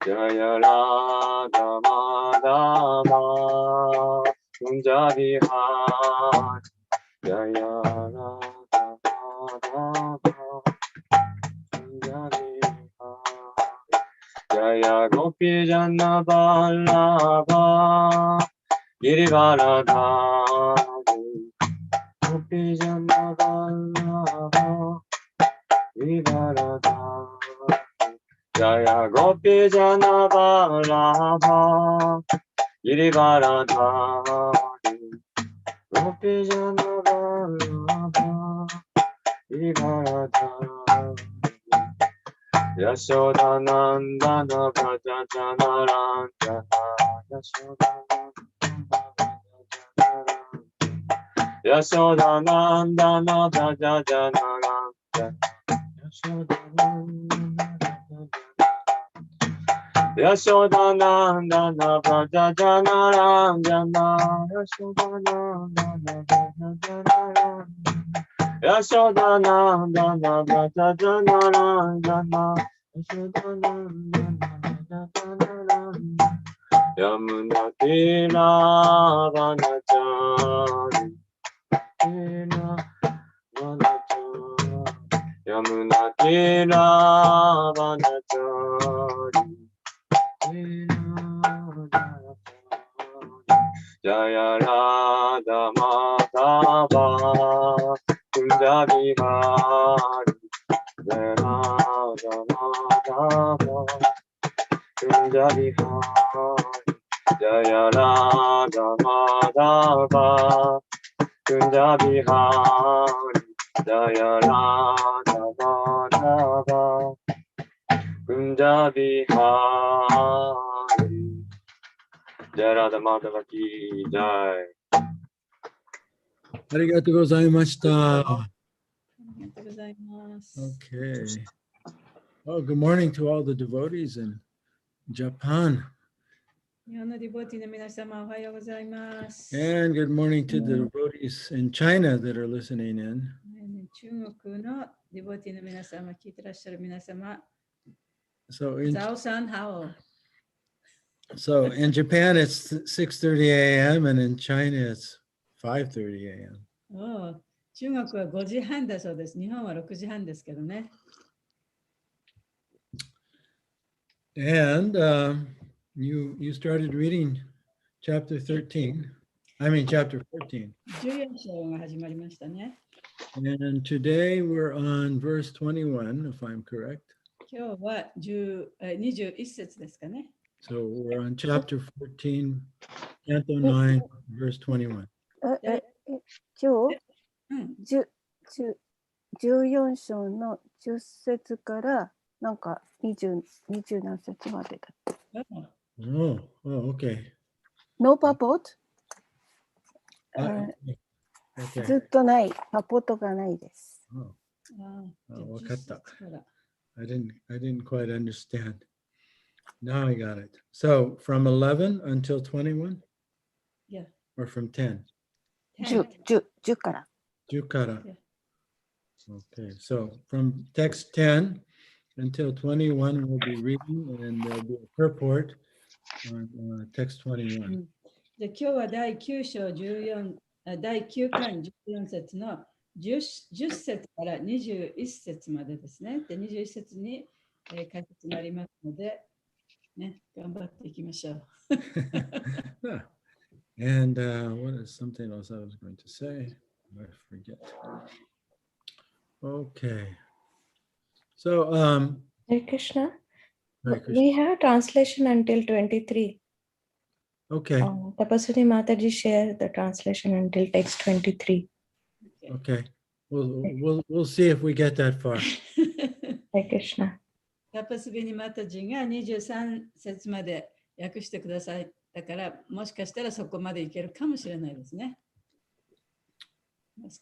Jaya Radha Madhava Kunja Vihari Jaya Radha Madhava Kunja Vihari Jaya Gopi Jana Vallabha Girivaradhari Gopi Jana Vallabha Girivaradhari Jaya Gopi Jana Vallabha Girivaradhari Gopi Jana Vallabha Girivaradhari Yashoda Nandana Braja Jana Ranjana Yashoda Nandana Braja Jana Yashoda Nandana Braja Jana Ranjana Yashoda Nandana Braja Jana Ranjana Yashoda Nandana Braja Jana Ranjana Yashoda Nandana Braja Jana Ranjana Yamuna Tira Vanachari Tira Vanachari Yamuna Tira Vanachari Jaya Radha Madhava Kunja Vihari Jaya Radha Madhava Kunja Vihari Jaya Radha Madhava Kunja Vihari Jaya Radha Madhava Kunja Vihari Jaya Radha Madhava ki jai. Arigatou gozaimashita. Gozaimasu. Okay. Oh, good morning to all the devotees in Japan. 日本のディボティの皆様、おはようございます。 And good morning to the devotees in China that are listening in. 中国のディボティの皆様、聞いてらっしゃる皆様、 So ザオさん、ハオ。 in Japan it's 6:30 a.m. and in China it's 5:30 a.m. おう中国は5時半だそうです。日本は6時半ですけどね。 And you started reading chapter 13. I mean chapter 14. 14章が始まりましたね。 And today we're on verse 21, if I'm correct. 今日は21節ですかね。 So we're on chapter 14, canto 9, verse 21. 今日うん、 14章の10節からなんか20何節までだ。Oh, okay.ノーパポット、 Okay. ずっとないパポットがないです。 Oh, ああ、あわかった。10節から I didn't quite understand. Now I got it. So from 11 until 21? Yeah. Or from 10? 10から。 Jukara. Yeah. Okay, so from text 10 until 21 we'll be reading, and there'll be a purport on text 21. で今日は第9章第9巻14節の 10節から21節までですね。で21節に、解説がありますので、ね、頑張っていきましょう。And what is something else I was going to say? I forget. Okay. So, Hare Krishna. Hare Krishna. We have translation until 23. Okay. Tapaswini Mataji share the translation until text 23. Okay. We'll see if we get that far. Hare Krishna. タパスビニマタジが23節まで訳してください。だから、もしかしたらそこまでいけるかもしれないですね。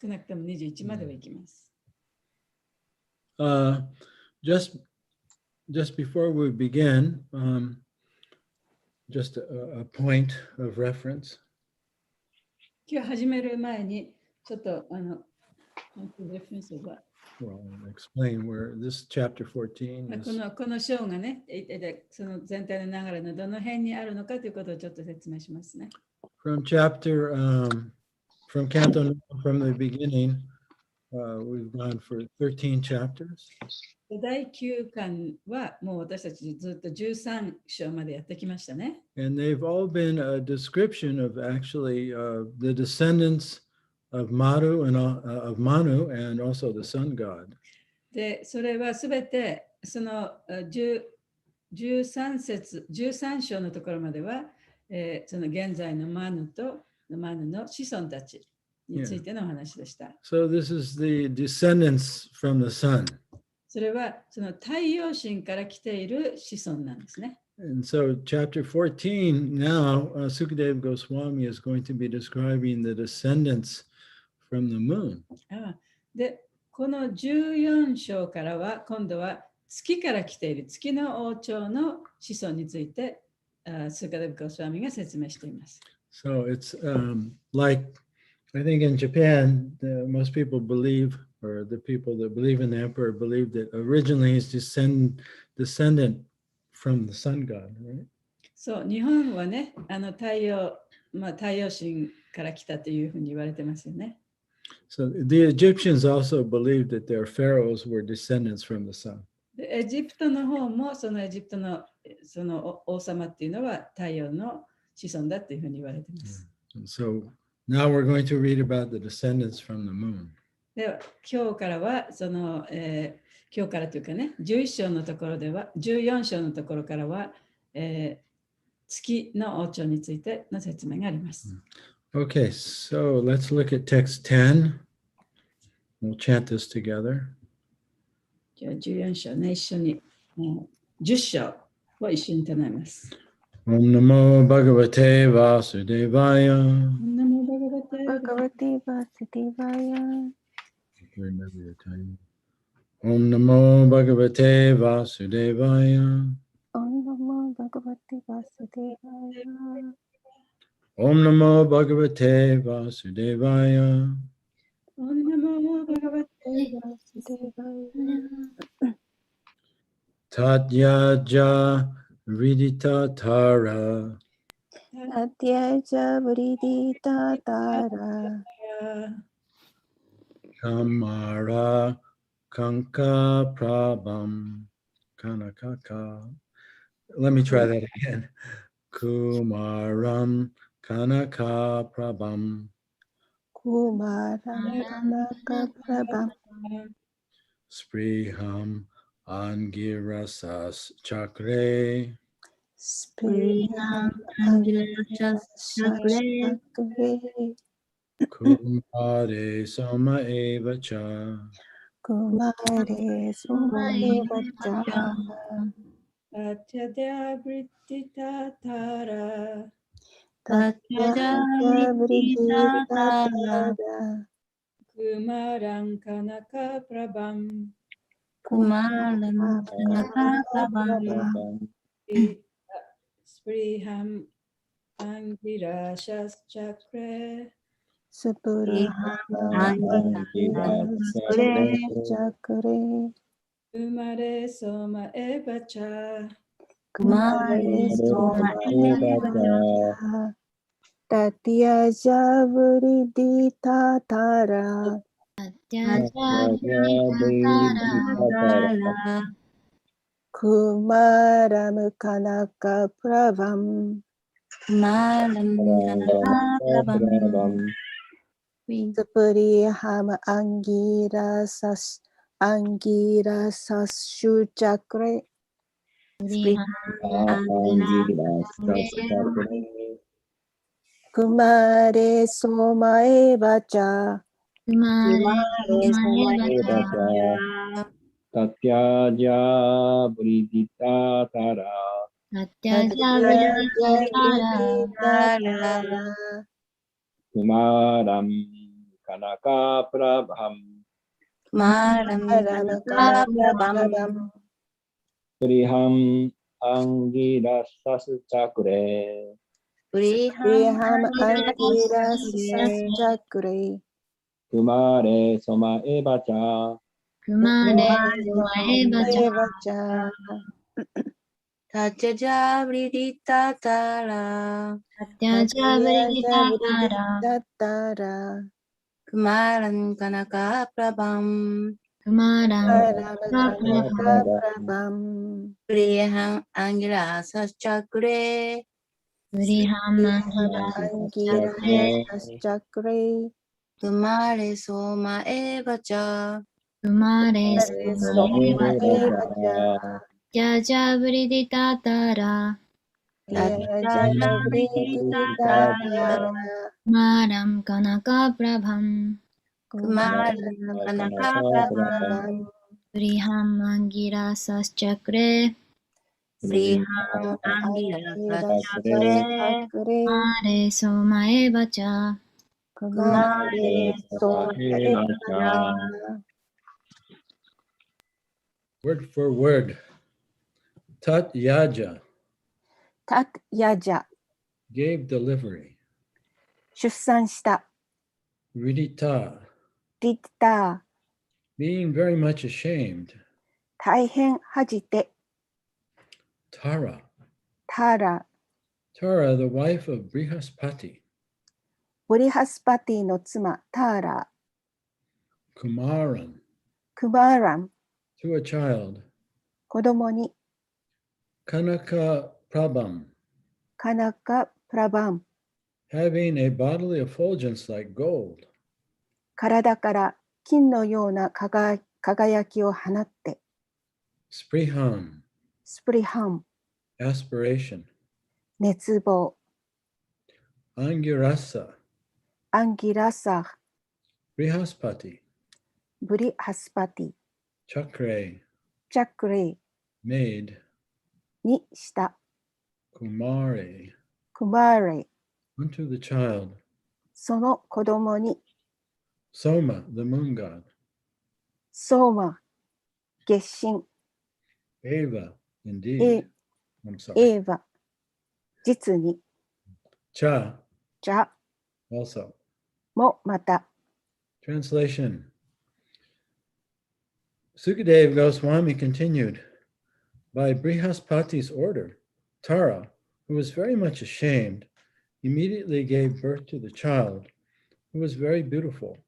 少なくとも21まではいきます。Just before we begin, just a point of reference. 今日始める前に、ちょっと What's the difference of what? Well, I'll explain where this chapter 14 is. この章がね、その全体の流れのどの辺にあるのかということをちょっと説明しますね。From chapter, from Canto 9, from the beginning, we've gone for 13 chapters. 第9巻はもう私たちずっと13章までやってきましたね。And they've all been a description of actually the descendants of Manu and also the sun god. で、それはすべてその13章のところまでは、その現在のマヌの子孫たちについてのお話でした。So this is the descendants from the sun. それはその太陽神から来ている子孫なんですね。And so chapter 14 now, Sukadeva Goswami is going to be describing the descendants from the moon. で、この14章からは今度は月から来ている月の王朝の子孫についてスーカデブ・ゴスワミが説明しています。So it's like, I think in Japan, most people believe, or the people that believe in the emperor believe that originally he's descendant from the sun god, right? そう、日本はね、太陽神から来たというふうに言われてますよね。So the Egyptians also believed that their pharaohs were descendants from the sun. でエジプトの方もそのエジプトのその王様っていうのは太陽の子孫だっていうふうに言われています。And so now we're going to read about the descendants from the moon. では今日からはその、今日からというかね、11章のところでは、14章のところからは、月の王朝についての説明があります。Okay, so let's look at text 10. We'll chant this together. じゃあ14章ね、一緒に、10章を一緒に唱えます。Om Namo Bhagavate Vasudevaya. Om Namo Bhagavate Bhagavate Vasudevaya. Om Namo Bhagavate Vasudevaya. Om Namo Bhagavate Vasudevaya. Om Namo Bhagavate Vasudevaya. Om Namo Bhagavate Vasudevaya. Tatyaja Vidita Tara. Satyaja Vridita Tara. Kamara Kanka Prabham. Kanakaka. Let me try that again. Kumaram Kanaka Prabham. Kumaram Kanaka Prabham. Spriham Angirasas Chakre. Spriham Angirasas Chakre. Kumare Soma Evacha. Kumare Soma Evacha. Satyadeva Vrittita Tara. Satyadeva Vrittita Tara. Kumaram Kanaka Prabham. Kumaram Kanaka Prabham. Spriham Angirasas Chakre. Spriham Angirasas Chakre. Kumare Soma Evacha. Kumare Soma Evacha. Tatyaja Vridita Tara. Kumaram Kanaka Prabham. Spriham Angirasas Chakre. Kumare Soma Evacha. Tatyaja Vridita Tara. Kumaram Kanaka Prabham. Spriham Angirasas Chakre. Spriham Angirasas Chakre. Kumare Soma Evacha. Evacha. Tatyaja vriditatara. Tattara. Kumaran kanaka prabham. Prabham. Priyaham angira saschakre. Chakre. Kumare soma evacha. Maram Kanaka Prabham Kumaran kanaka prabham. Vriham Angira Saschakre Priyaham angira saschakre. Mare Soma Evacha Kumare soma evacha. Word for word. Tat Yaja Tat Yaja. gave delivery. 出産した。 Ridita, リッター。 being very much ashamed. 大変恥じて。 Tara, タラ。 Tara, the wife of Brihaspati. ブリハスパティの妻、ターラ。 Kumaran, クマーラン。 to a child. 子供に。 Kanaka Prabham, カナカプラバン。 having a bodily effulgence like gold. 体から金のような輝きを放って。 Spriham, スプリハン。 aspiration. 熱望。 Angirasa, アンギラサ。 Brihaspati, ブリハスパティ。 Chakre, チャクレイ。 maid. にした。 Kumare, クマーレイ。 unto the child. その子供に。 Soma, the moon god. ソーマ。月神。 Eva, indeed. エ I'm sorry. エーヴァ。実に。 Cha, じゃ also. もまた。 Translation. Sukadeva Goswami continued, by Brihaspati's order, Tara, who was very much ashamed, immediately gave birth to the child, who was very beautiful,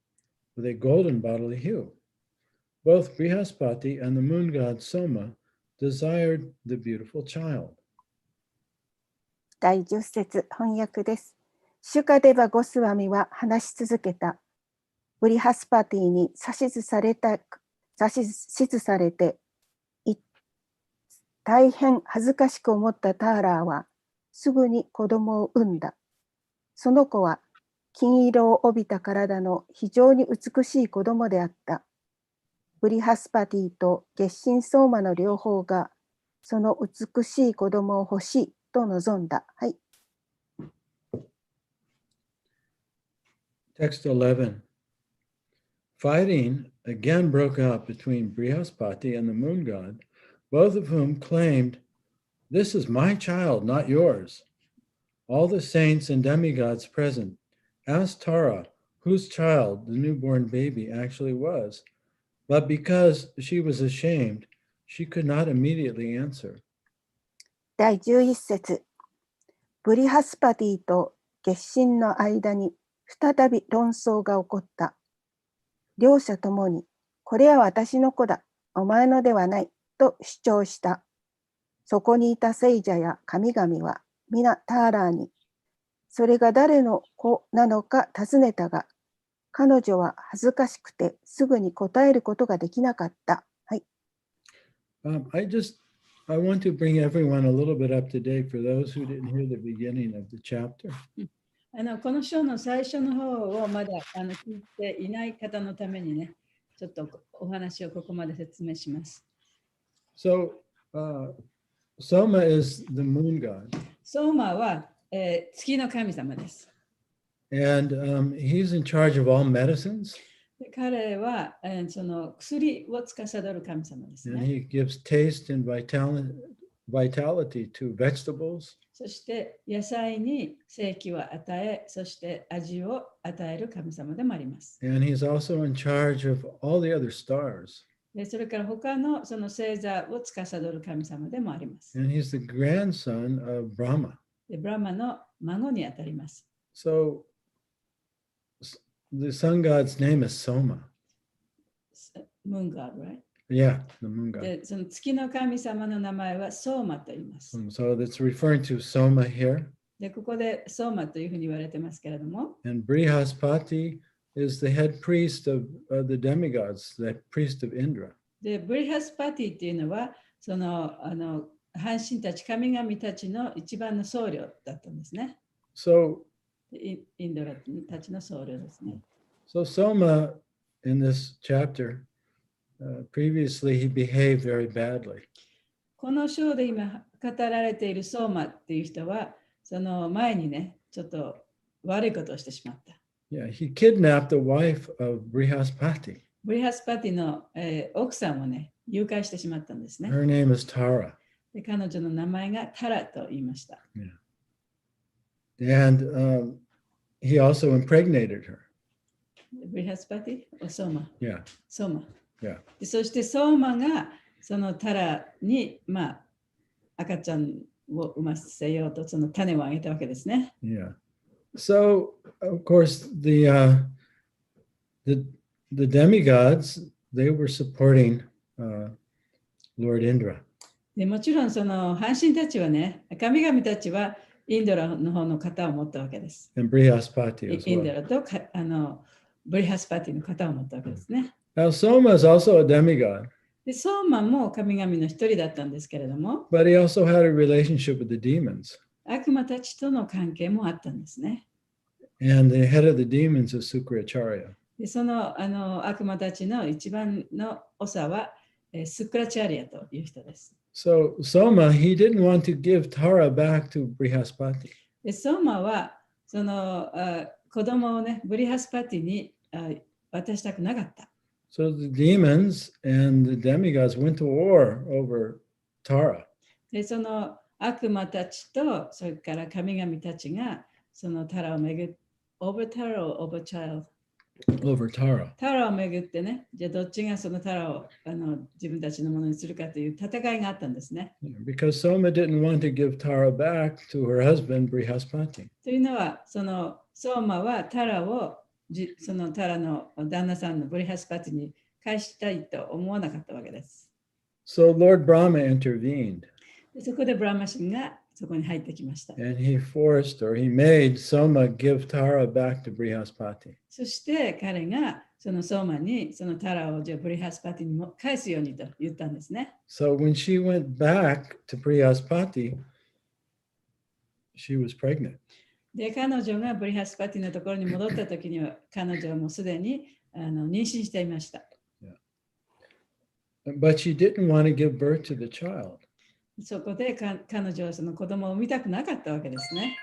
with a golden bodily hue. Both Brihaspati and the moon god Soma desired the beautiful child. 第10節翻訳です。シュカデバ・ゴスワミは話し続けた。ブリハスパティに指図されて、大変恥ずかしく思ったターラーはすぐに子供を産んだ。その子は金色を帯びた体の非常に美しい子供であった。ブリハスパティと月神ソーマの両方がその美しい子供を欲しいと望んだ。はい。Text 11. Fighting again broke out between Brihaspati and the moon god, both of whom claimed, "This is my child, not yours." All the saints and demigods present asked Tara whose child the newborn baby actually was, but because she was ashamed, she could not immediately answer. 第11節。ブリハスパティと月神の間に再び論争が起こった。両者ともに、これは私の子だ、お前のではない、と主張した。そこにいた聖者や神々は皆ターラーに、それが誰の子なのか尋ねたが、彼女は恥ずかしくてすぐに答えることができなかった。はい。I want to bring everyone a little bit up to date for those who didn't hear the beginning of the chapter. この章の最初の方をまだ聞いていない方のためにね、ちょっとお話をここまで説明します。So, Soma is the moon god. ソーマは、月の神様です。And he's in charge of all medicines. で彼は、その薬を司る神様です And ね。he gives taste and vitality to vegetables. そして野菜に生気を与え、そして味を与える神様でもあります。 And he's also in charge of all the other stars. でそれから他のその星座を司る神様でもあります。 And he's the grandson of Brahma. でブラマの孫にあたります。 So the sun god's name is Soma. ムーンガード、right? Yeah, the moon god. でその月の神様の名前はソーマと言います。 So that's referring to Soma here. でここでソーマというふうに言われてますけれども、 And Brihaspati is the head priest of the demigods, the priest of Indra. でブリハスパティっていうのはその半神たち、神々たちの一番の僧侶だったんですね。 So インドラたちの僧侶ですね。 Soma in this chapter, previously he behaved very badly. この章で今語られているソーマっていう人は、その前にね、ちょっと悪いことをしてしまった。 Yeah, he kidnapped the wife of Brihaspati. ブリハスパティの、奥さんをね、誘拐してしまったんですね。 Her name is Tara. で彼女の名前がタラと言いました。 And he also impregnated her. ブリハスパティ、ソーマ。 Yeah, ソーマ。 yeah. でそしてソーマがそのタラに、赤ちゃんを産ませようとその種をあげたわけですね。 Yeah. So, of course, the demigods, they were supporting Lord Indra. でもちろんその半神たちはね、神々たちはインドラの方の型を持ったわけです。 And Brihaspati as インド well. ラとブリハスパティの型を持ったわけですね。 Now, Soma is also a demigod, でソーマも神々の一人だったんですけれども、 but he also had a relationship with the demons. 悪魔たちとの関係もあったんですね。 And the head of the demons is Sukracharya. でその悪魔たちの一番の長は、スクラチャリアという人です。 So Soma, he didn't want to give Tara back to Brihaspati. でソーマはその子供をね、ブリハスパティに渡したくなかった。 So the demons and the demigods went to war over Tara. でその悪魔たちとそれから神々たちがそのタラをめぐって、over Tara or over child? Over Tara. タラをめぐってね、じゃあどっちがそのタラを自分たちのものにするかという戦いがあったんですね。 Because Soma didn't want to give Tara back to her husband Brihaspati. というのは、そのソーマはタラをそのタラの旦那さんのブリハスパティに返したいと思わなかったわけです。 So Lord Brahma intervened でそこでブラマ神がそこに入ってきました。 and he forced or he made Soma give Tara back to Brihaspati. そして彼がそのソーマにそのタラをじゃあブリハスパティにも返すようにと言ったんですね。 So when she went back to Brihaspati, she was pregnant. で、彼女がブリハスパティのところに戻った時には彼女はもうすでに妊娠していました。 But she didn't want to give birth to the child. そこで彼女はその子供を産みたくなかったわけですね。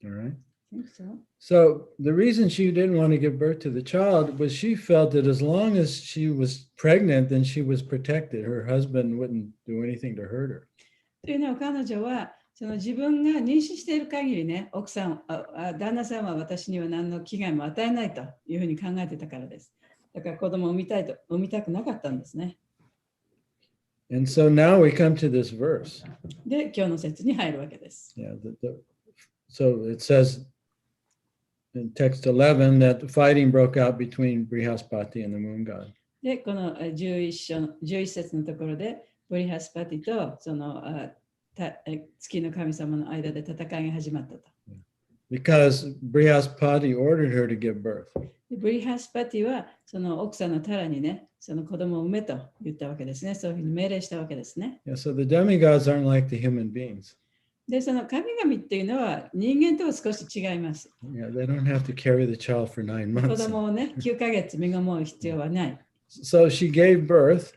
All right. I think so. So the reason she didn't want to give birth to the child was she felt that as long as she was pregnant, then she was protected. Her husband wouldn't do anything to hurt her. というのは彼女はその自分が妊娠している限りね、奥さん、旦那さんは私には何の危害も与えないというふうに考えてたからです。だから子供を産みたくなかったんですね。 And so now we come to this verse. で、今日の説に入るわけです。 Yeah. So it says in text 11 that the fighting broke out between Brihaspati and the moon god. で、この11節のところで、ブリハスパティとその月の神様の間で戦いが始まったと。 Because Brihaspati ordered her to give birth. ブリハスパティはその奥さんのタラにね、その子供を産めと言ったわけですね。そういうふうに命令したわけですね。 Yeah, so the demigods aren't like the human beings. で、その神々っていうのは人間とは少し違います。 Yeah, they don't have to carry the child for 9子 months. 供をね、9ヶ月身ごもる必要はない。 So she gave birth,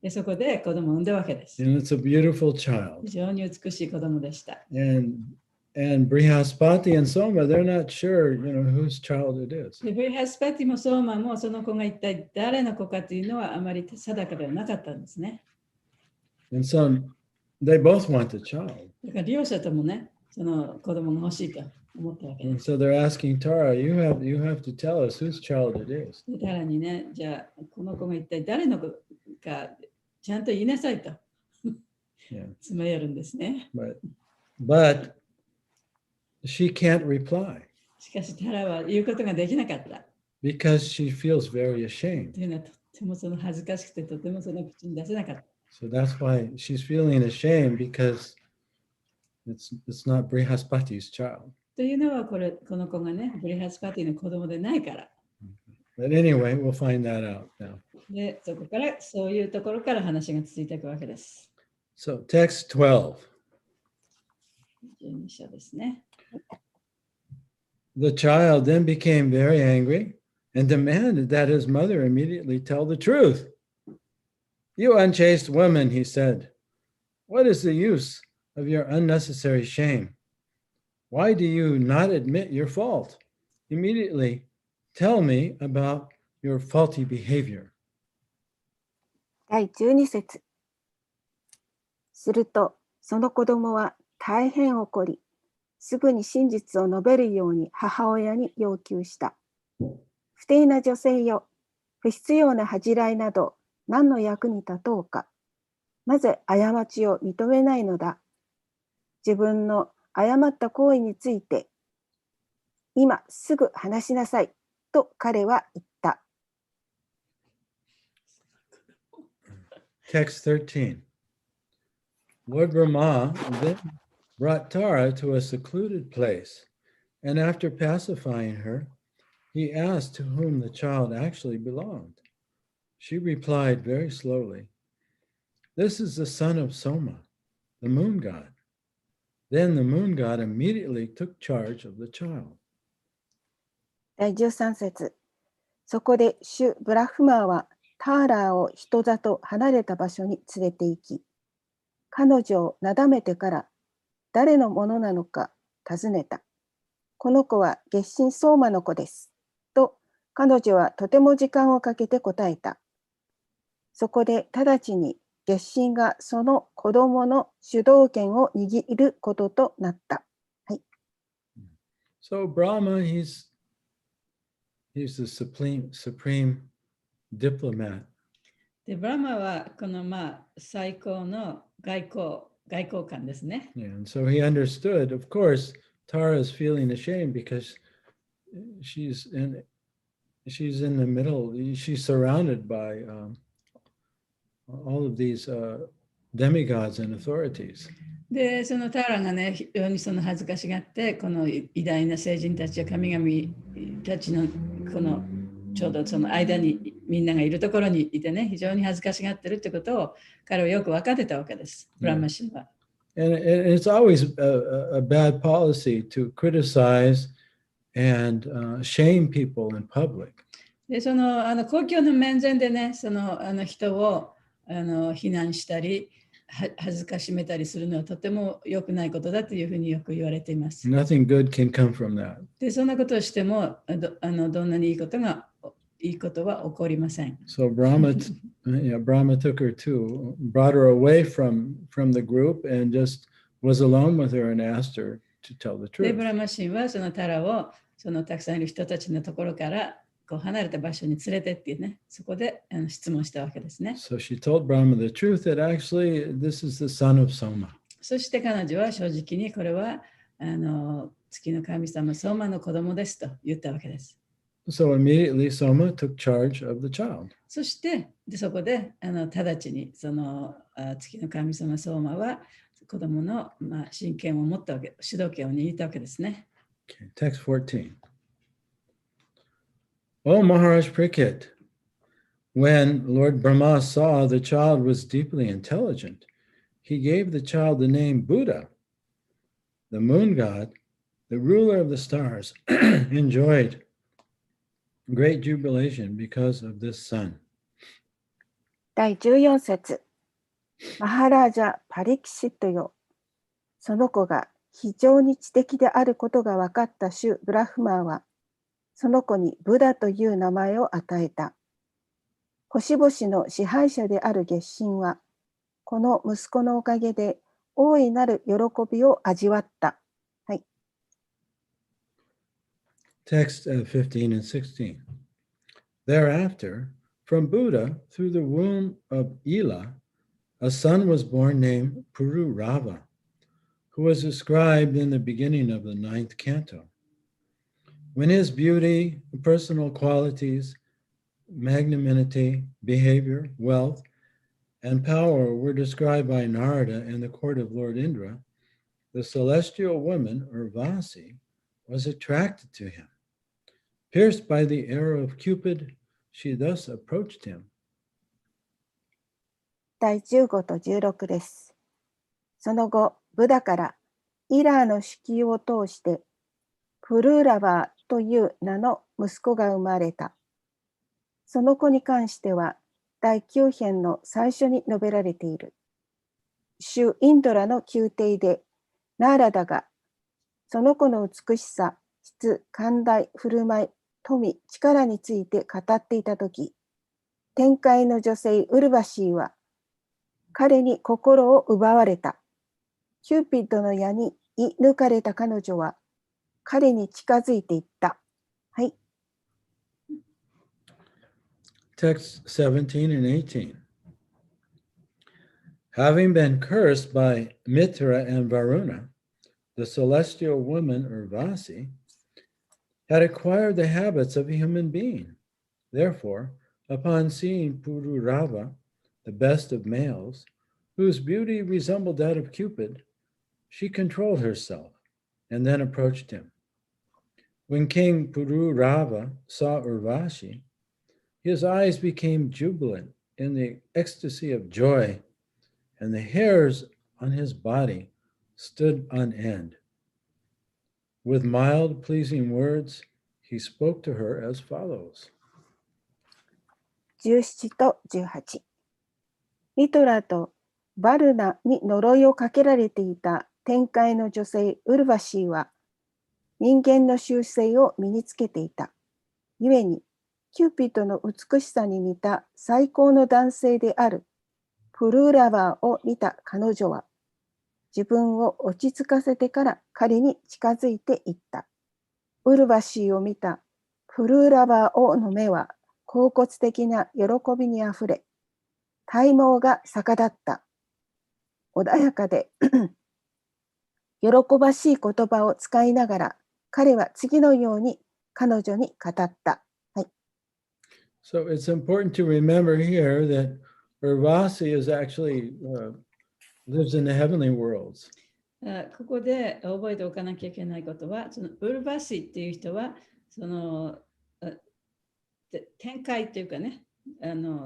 で、そこで子供を産んだわけです。 and it's a beautiful child. 非常に美しい子供でした。And And Brihaspati and Soma, they're not sure, whose child it is. で、ブリハスパティもソーマもその子が一体誰の子かというのはあまり定かではなかったんですね。And so they both want the child. だから両者ともね、その子供が欲しいと思ったわけで And す。 so they're asking Tara, you have to tell us whose child it is. で、タラにね、じゃあこの子が一体誰の子かちゃんと言いなさいと Yeah. 詰め寄るんですね。 But she can't reply しかしタラは言うことができなかった。 because she feels very ashamed. というのはとってもその恥ずかしくてとてもその口に出せなかった。 So that's why she's feeling ashamed because it's not Brihaspati's child. というのはこの子がね、ブリハスパティの子供でないから。 But anyway, we'll find that out now. で、そこからそういうところから話が続いていくわけです。 So text 12. 12章ですね。 The child then became very angry and demanded that his mother immediately tell the truth. You unchaste woman, he said, what is the use of your unnecessary shame? Why do you not admit your fault? Immediately tell me about your faulty behavior. 第12節。すると、その子供は大変怒り、すぐに真実を述べるように母親に要求した。不貞な女性よ、不必要な恥じらいなど何の役に立とうか。なぜ過ちを認めないのだ。自分の誤った行為について、今すぐ話しなさい、と彼は言った。Text 13. Lord Brahma then brought Tara to a secluded place, and after pacifying her, he asked to whom the child actually belonged. She replied very slowly, "This is the son of Soma, the moon god." Then the moon god immediately took charge of the child. 第13節。そこでシュ・ブラフマーはターラーを人里離れた場所に連れて行き、彼女をなだめてから誰のものなのか尋ねた。この子は月神相馬の子です。と彼女はとても時間をかけて答えた。そこで直ちに月神がその子供の主導権を握ることとなった。はい。So Brahma, he's the supreme diplomat. で、ブラマはこの最高の外交官ですね。Yeah, and so he understood, of course, Tara is feeling ashamed because she's in the middle, she's surrounded by all of these demigods and authorities. で、そのターラがね、非常にその恥ずかしがって、この偉大な聖人たちや神々たちのこのちょうどその間にみんながいるところにいてね、非常に恥ずかしがってるってことを彼はよく分かってたわけです、ブラマ神は。And it's always a bad policy to criticize and shame people in public. で、その公共の面前でね、その人を非難したり、恥ずかしめたりするのはとても良くないことだというふうによく言われています。Nothing good can come from that. で、そんなことをしてもどんなにいいことは起こりません。So Brahma took her too, brought her away from the group and just was alone with her and asked her to tell the で、 truth. ブラマ神はそのタラをそのたくさんいる人たちのところからこう離れた場所に連れてってね、そこで質問したわけですね。So she told Brahma the truth that actually this is the son of Soma. そして彼女は正直にこれは月の神様ソーマの子供ですと言ったわけです。So immediately Soma took charge of the child. そしてそこで直ちにその月の神様ソーマは子供の親権を持ったわけ、主導権を握ったわけですね。Okay, text 14. O Maharaj Parikshit, when Lord Brahma saw the child was deeply intelligent, he gave the child the name Buddha. The moon god, the ruler of the stars, enjoyed great jubilation because of this son. 第14節。マハラージャ・パリキシットよ。その子が非常に知的であることが分かった主ブラフマーは、その子にブダという名前を与えた。星々の支配者である月神は、この息子のおかげで大いなる喜びを味わった。はい。Text 15 and 16. Thereafter, from Buddha through the womb of Ela, a son was born named Pururava, who was described in the beginning of the 9th canto. When his beauty, personal qualities, magnanimity, behavior, wealth, and power were described by Narada in the court of Lord Indra, the celestial woman, Urvasi, was attracted to him. Pierced by the arrow of Cupid, she thus approached him. 第15と16です。その後、ブダからイラーの子宮を通して、プルーラバーという名の息子が生まれた。その子に関しては、第9編の最初に述べられている。主インドラの宮廷で、ナーラダが、その子の美しさ、質、寛大、振る舞い、富、力について語っていたとき、天界の女性ウルバシーは、彼に心を奪われた。キューピッドの矢に射抜かれた彼女は、彼に近づいていった。はい。Text 17 and 18. Having been cursed by Mitra and Varuna, the celestial woman Urvasi had acquired the habits of a human being. Therefore, upon seeing Pururava, the best of males, whose beauty resembled that of Cupid, she controlled herself and then approached him. When King Pururava saw Urvashi, his eyes became jubilant in the ecstasy of joy, and the hairs on his body stood on end. With mild, pleasing words, he spoke to her as follows. 17と18。ミトラとバルナに呪いをかけられていた天界の女性ウルバシーは、人間の習性を身につけていた。故に、キューピッドの美しさに似た最高の男性であるプルーラバーを見た彼女は、自分を落ち着かせてから彼に近づいていった。ウルバシーを見たプルーラバー王の目は恍惚的な喜びにあふれ、体毛が逆立った。穏やかで喜ばしい言葉を使いながら、彼は次のように彼女に語った。はい。So it's important to remember here that Urvasi is actually lives in the heavenly worlds. ここで覚えておかなきゃいけないことは、そのウルバシっていう人は、その天界っていうかね、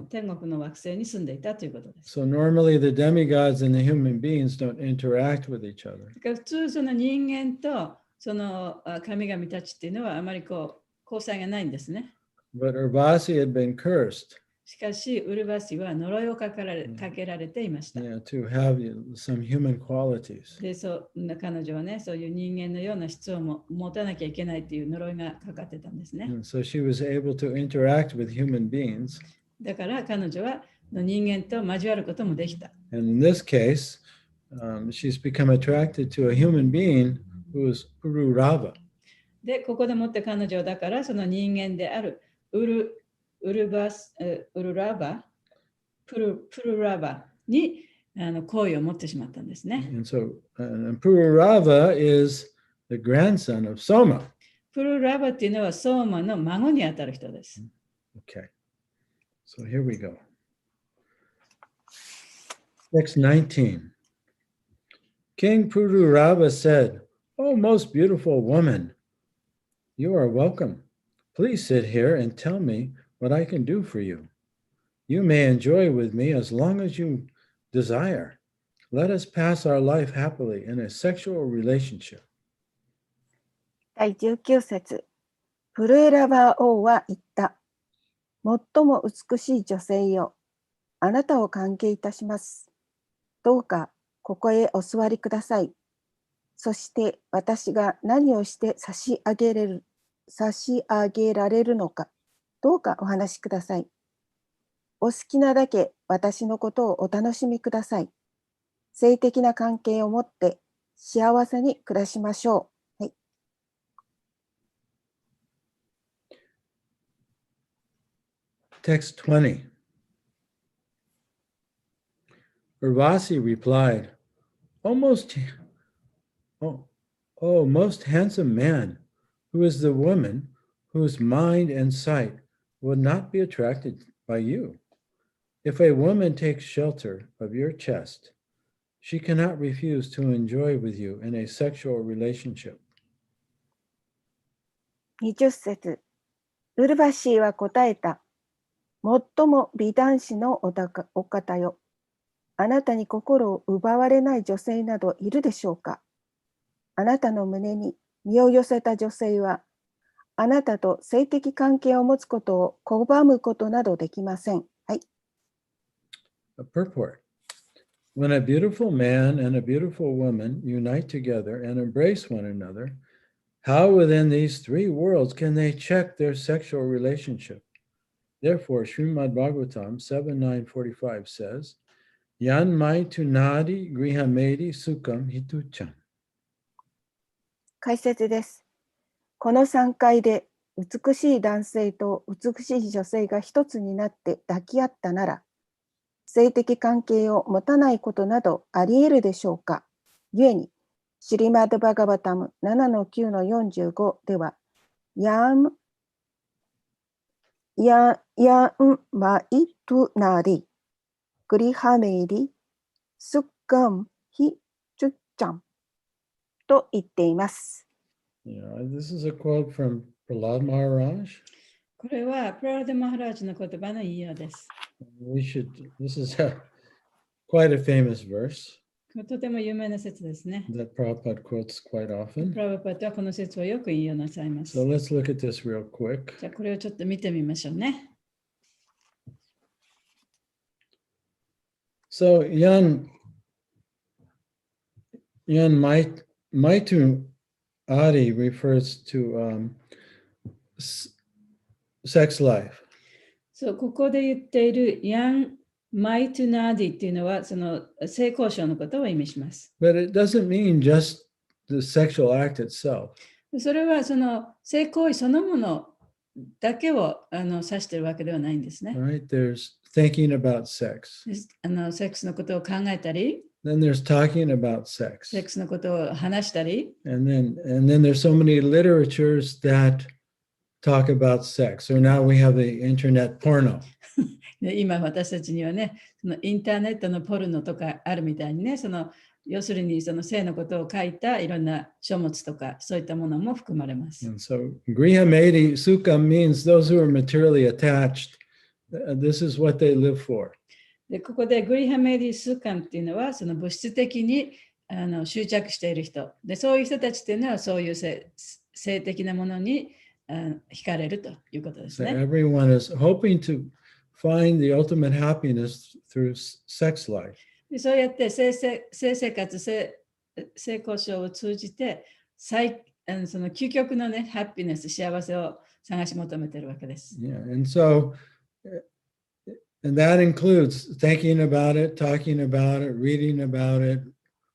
天国の惑星に住んでいたということです。So normally the demigods and the human beings don't interact with each other. だから普通その人間とその神々たちっていうのはあまりこう交際がないんですね。But Urvasi had been cursed. しかしウルバシは呪いをかけられていました。Yeah, to have some human qualities. で、彼女はね、そういう人間のような質を持たなきゃいけないという呪いがかかってたんですね。And so she was able to interact with human beings. だから彼女は人間と交わることもできた。And in this case, she's become attracted to a human being who is Pururava. で、ここでもって彼女はだからその人間であるプルラバに好意を持ってしまったんですね。And so Pururava is the grandson of Soma. プルラバっていうのはソーマの孫にあたる人です。Okay, so here we go. Text 19. King Pururava said, "O most beautiful woman, you are welcome. Please sit here and tell me what I can do for you. You may enjoy with me as long as you desire. Let us pass our life happily in a sexual relationship." 第19節。プルーラバー王は言った。最も美しい女性よ。あなたを歓迎いたします。どうかここへお座りください。そして私が何をして差し上げられるのか、どうかお話しください。お好きなだけ私のことをお楽しみください。性的な関係を持って幸せに暮らしましょう。はい。Text 20. Urvasi replied, most handsome man, who is the woman whose mind and sight will not be attracted by you. If a woman takes shelter of your chest, she cannot refuse to enjoy with you in a sexual relationship. 20節。ウルバシーは答えた。最も美男子のお方よ。あなたに心を奪われない女性などいるでしょうか。あなたの胸に身を寄せた女性は、あなたと性的関係を持つことを拒むことなどできません。はい。A purport. When a beautiful man and a beautiful woman unite together and embrace one another, how within these three worlds can they check their sexual relationship? Therefore, Srimad Bhagavatam 7.9.45 says, Yan mai tunadi grihamedi sukham hituchan. 解説です。この3回で美しい男性と美しい女性が一つになって抱き合ったなら、性的関係を持たないことなどあり得るでしょうか。故に、シリマッド・バガバタム 7-9-45 では、ヤンマイトナリ、グリハメリ、スッカムヒチュッチャンと言っています。Yeah, this is a quote from Prahlad Maharaj. これはプララダ・マハラージの言葉の引用です。This is quite a famous verse とても有名な説ですね。that Prabhupada quotes quite often. プラバパットはこの説をよく引用なさいます。So let's look at this real quick. じゃあこれをちょっと見てみましょうね。So Yan Maitu Adi refers to sex life. そう、ここで言っているヤン・マイトゥナーディっていうのはその性交渉のことを意味します。But it doesn't mean just the sexual act itself. それはその性行為そのものだけを指しているわけではないんですね。Right? There's thinking about sex. セックスのことを考えたり、Then there's talking about sex. セックスのことを話したり、And then there's so many literatures that talk about sex. So now we have the internet porno. 今私たちにはね、そのインターネットのポルノとかあるみたいにね、要するにその性のことを書いたいろんな書物とかそういったものも含まれます。And so grihamedi sukha means those who are materially attached. This is what they live for. でここでグリハメディスカンっていうのはその物質的に執着している人で、そういう人たちっていうのはそういう性的なものに惹かれるということです So ね。everyone is hoping to find the ultimate happiness through sex life. でそうやって性生活、性交渉を通じてその究極のね、ハッピネス、幸せを探し求めているわけです。Yeah, and that includes thinking about it, talking about it, reading about it,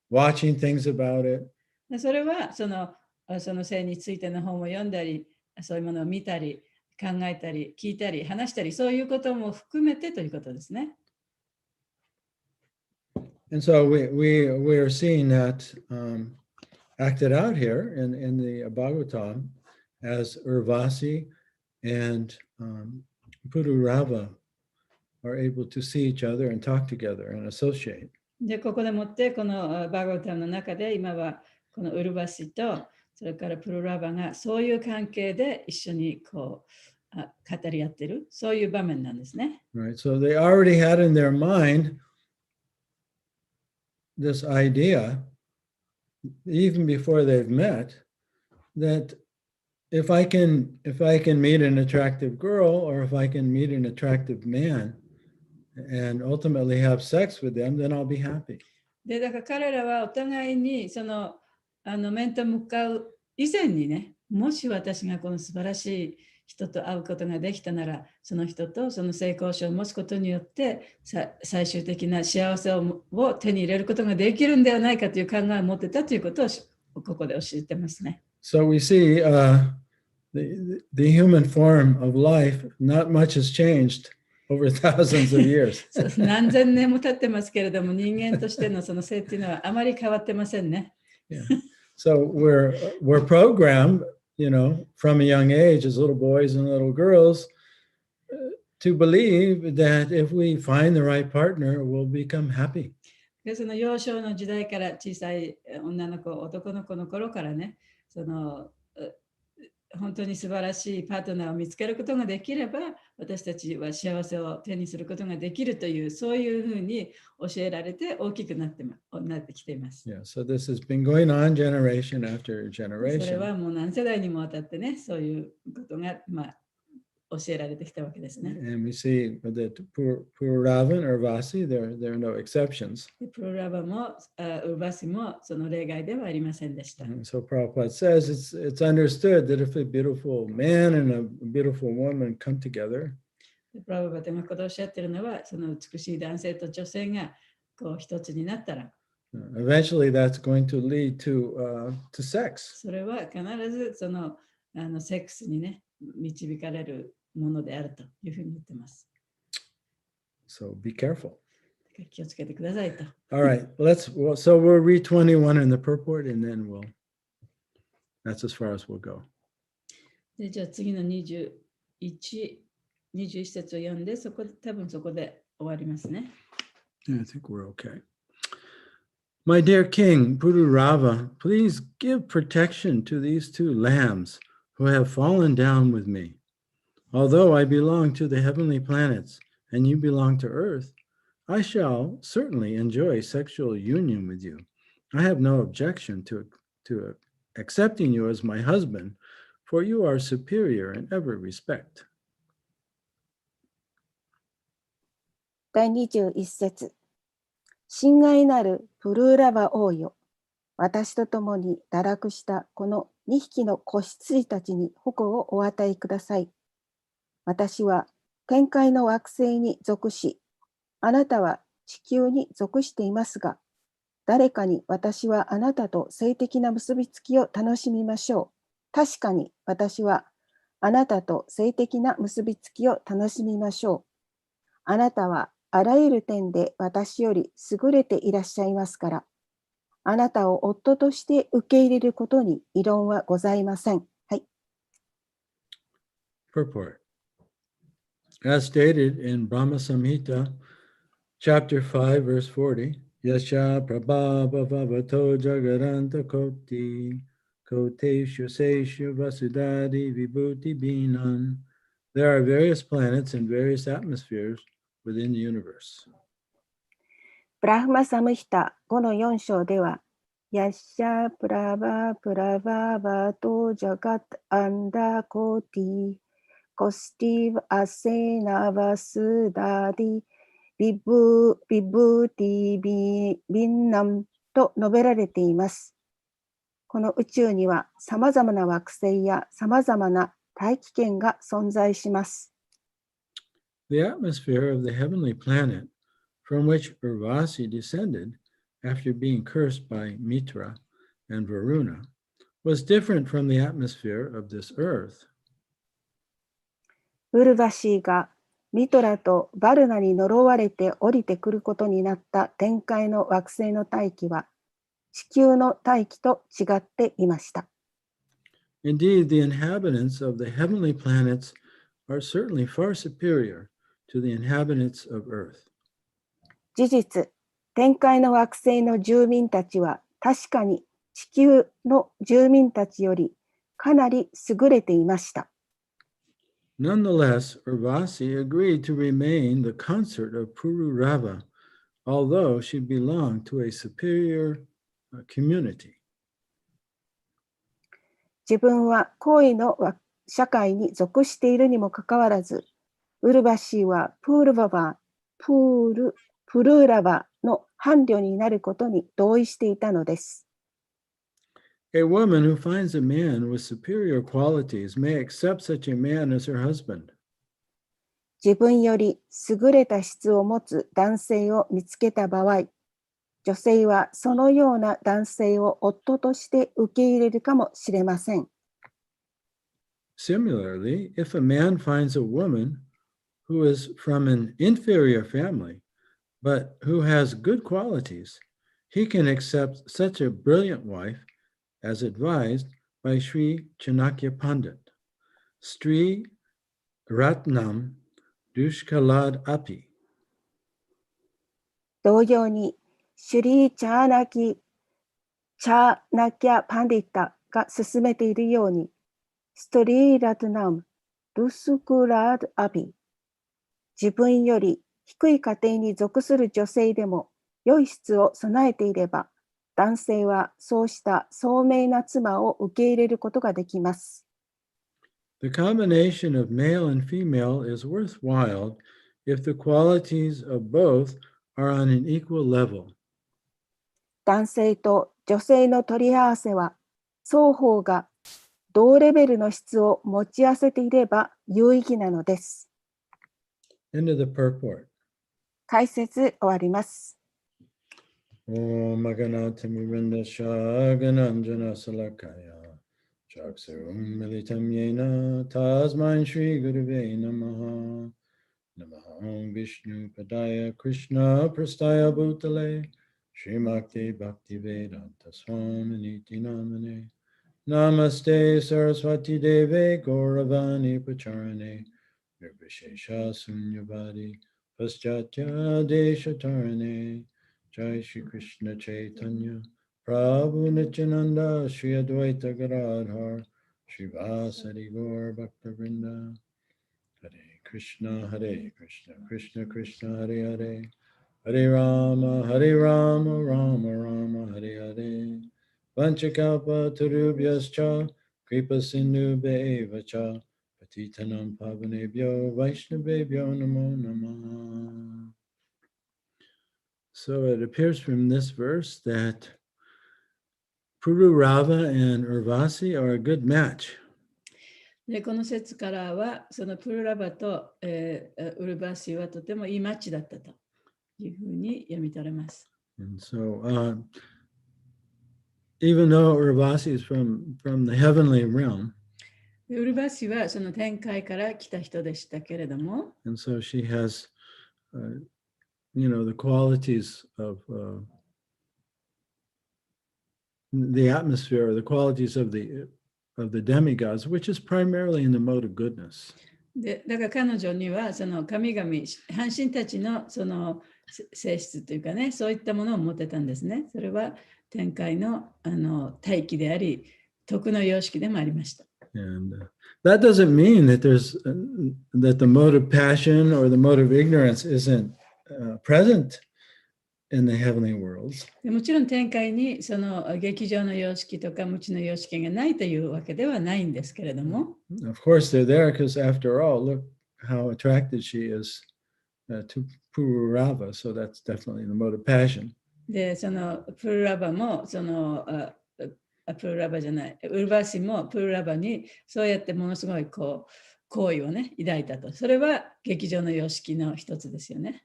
watching things about it. でそれはその性についての本を読んだり、そういうものを見たり、考えたり、聞いたり、話したり、そういうことも含めてということですね。And so we are seeing that acted out here in the Bhagavatam as Urvasi and Pururava are able to see each other and talk together and associate. で、ここでもってこのバーガータムの中で今はこのウルバシとそれからプルラバがそういう関係で一緒にこう語り合ってる、そういう場面なんですね。Right. So they already had in their mind this idea, even before they've met, that if I can meet an attractive girl or if I can meet an attractive man and ultimately have sex with them, then I'll be happy. で、だから彼らはお互いにその面と向かう以前にね、もし私がこの素晴らしい人と会うことができたなら、その人とその性交渉を持つことによって最終的な幸せを手に入れることができるんではないかという考えを持ってたということをここで教えてますね。So we see the human form of life, not much has changed over thousands of years. 何千年も経ってますけれども、人間としてのその性っていうのはあまり変わってませんね。Yeah. So we're programmed, from a young age as little boys and little girls to believe that if we find the right partner, we'll become happy. でその幼少の時代から小さい女の子、男の子の頃からね、本当に素晴らしいパートナーを見つけることができれば、私たちは幸せを手にすることができるという、そういうふうに教えられて大きくなってきています。Yeah, so this has been going on generation after それ generation. はもう何世代にもわたってね、そういうことが、教えられてきたわけですね。And we see that Puravan or Vasi, there are no exceptions. プロラバもウルバシもその例外ではありませんでした。And so Prabhupada says it's understood that if a beautiful man and a beautiful woman come together, プラブバテがここでおっしゃっているのは、その美しい男性と女性がこう一つになったら、eventually that's going to lead to sex. それは必ずそのセックスにね、導かれるものであるというふうに言ってます。So be careful. 気をつけてくださいと。All right, so we'll read 21 in the purport and then that's as far as we'll go. でじゃあ次の21節を読んで、多分そこで終わりますね。I think we're okay. My dear King, Pururava, please give protection to these two lambs who have fallen down with me. Although I belong to the heavenly planets and you belong to Earth, I shall certainly enjoy sexual union with you. I have no objection to accepting you as my husband, for you are superior in every respect. 第21節。親愛なるプルーラバ王よ。私と共に堕落したこの2匹の子羊たちに保護をお与えください。私は天界の惑星に属し、あなたは地球に属していますが、誰かに私はあなたと性的な結びつきを楽しみましょう。確かに私はあなたと性的な結びつきを楽しみましょう。あなたはあらゆる点で私より優れていらっしゃいますから、あなたを夫として受け入れることに異論はございません。はい。Purport. As stated in Brahma Samhita, chapter 5, verse 40, Yasha Prabhava Vavato Jagaranta Koti Koteshu Seshu Vasudadi Vibhuti Binan. There are various planets and various atmospheres within the universe. ブラフマサムヒタ5の4章では、ヤッシャプラバプラババトジャガッアンダコティコスティブアセナバスダディビブティビンナムと述べられています。この宇宙にはさまざまな惑星やさまざまな大気圏が存在します。The atmosphere of the heavenly planet from which Urvasi descended after being cursed by Mitra and Varuna was different from the atmosphere of this earth. ウルバシーがミトラとバルナに呪われて降りてくることになった天界の惑星の大気は地球の大気と違っていました。Indeed, the inhabitants of the heavenly planets are certainly far superior to the inhabitants of Earth. 事実、天界の惑星の住民たちは確かに地球の住民たちよりかなり優れていました。Nonetheless, Urvasi agreed to remain the consort of Pururava, although she belonged to a superior community. 自分は高位の社会に属しているにもかかわらず、ウルバシーはプルーラバの伴侶になることに同意していたのです。A woman who finds a man with superior qualities may accept such a man as her husband. 自分より優れた質を持つ男性を見つけた場合、女性はそのような男性を夫として受け入れるかもしれません。Similarly, if a man finds a woman who is from an inferior family, but who has good qualities, he can accept such a brilliant wife as advised by Sri Chanakya Pandit. Sri Ratnam Dushkalad Api. 同様に、シュリー・チャーナキャ・パンディッタが進めているように、ストリー・ラトナム・ドゥスクラード・アビ、自分より低い家庭に属する女性でも良い質を備えていれば、男性はそうした聡明な妻を受け入れることができます。The combination of male and female is worthwhile if the qualities of both are on an equal level. 男性と女性の取り合わせは、双方が同レベルの質を持ち合わせていれば有意義なのです。End of the purport. 解説終わります。Om Maganatamirinda Shagananjana Salakaya Chaksarum Militam Yena Tasmain Shri Guruve Namaha Namaha Vishnu Padaya Krishna Prastaya Bhutale Srimakti Bhakti Vedanta Swaminiti Namane Namaste Saraswati Deve Gauravani Pacharane Nirvishesha Sunyavadi Paschatya Deshatarane Jai Shri Krishna Chaitanya Prabhu Nityananda Shri Advaita Gadadhar Shri Vasari Gaur Bhaktavrinda Hare Krishna Krishna Krishna Hare Hare Hare Rama Rama Rama Hare Hare Vanchakalpa Tarubhyascha Kripa Sindhu Bevacha Patitanam Pavanebhyo Vaishnavebhyo Namo Namah. So it appears from this verse that Pururava and Urvasi are a good match. でこの説からは、そのプルラバと、ウルバシはとてもいいマッチだったというふうに読み取れます。And so, even though Urvasi is from the heavenly realm, ウルバシはその天界から来た人でしたけれども、and so she has, the qualities of the atmosphere, or the qualities of the demigods, which is primarily in the mode of goodness. でだから彼女にはその神々、半神たちのその性質というかね、そういったものを持ってたんですね。それは天界の大気であり、徳の様式でもありました。And that doesn't mean that that the mode of passion or the mode of ignorance isn't present in the heavenly worlds. でもちろん天界にその劇場の様式とか無知の様式がないというわけではないんですけれども、Of course, they're there because, after all, look how attracted she is to Pururava. So that's definitely the mode of passion. でそのプルラバもそのプルラバじゃない、ウルバシもプルラバにそうやってものすごいこう好意をね抱いたと。それは劇場の様式の一つですよね。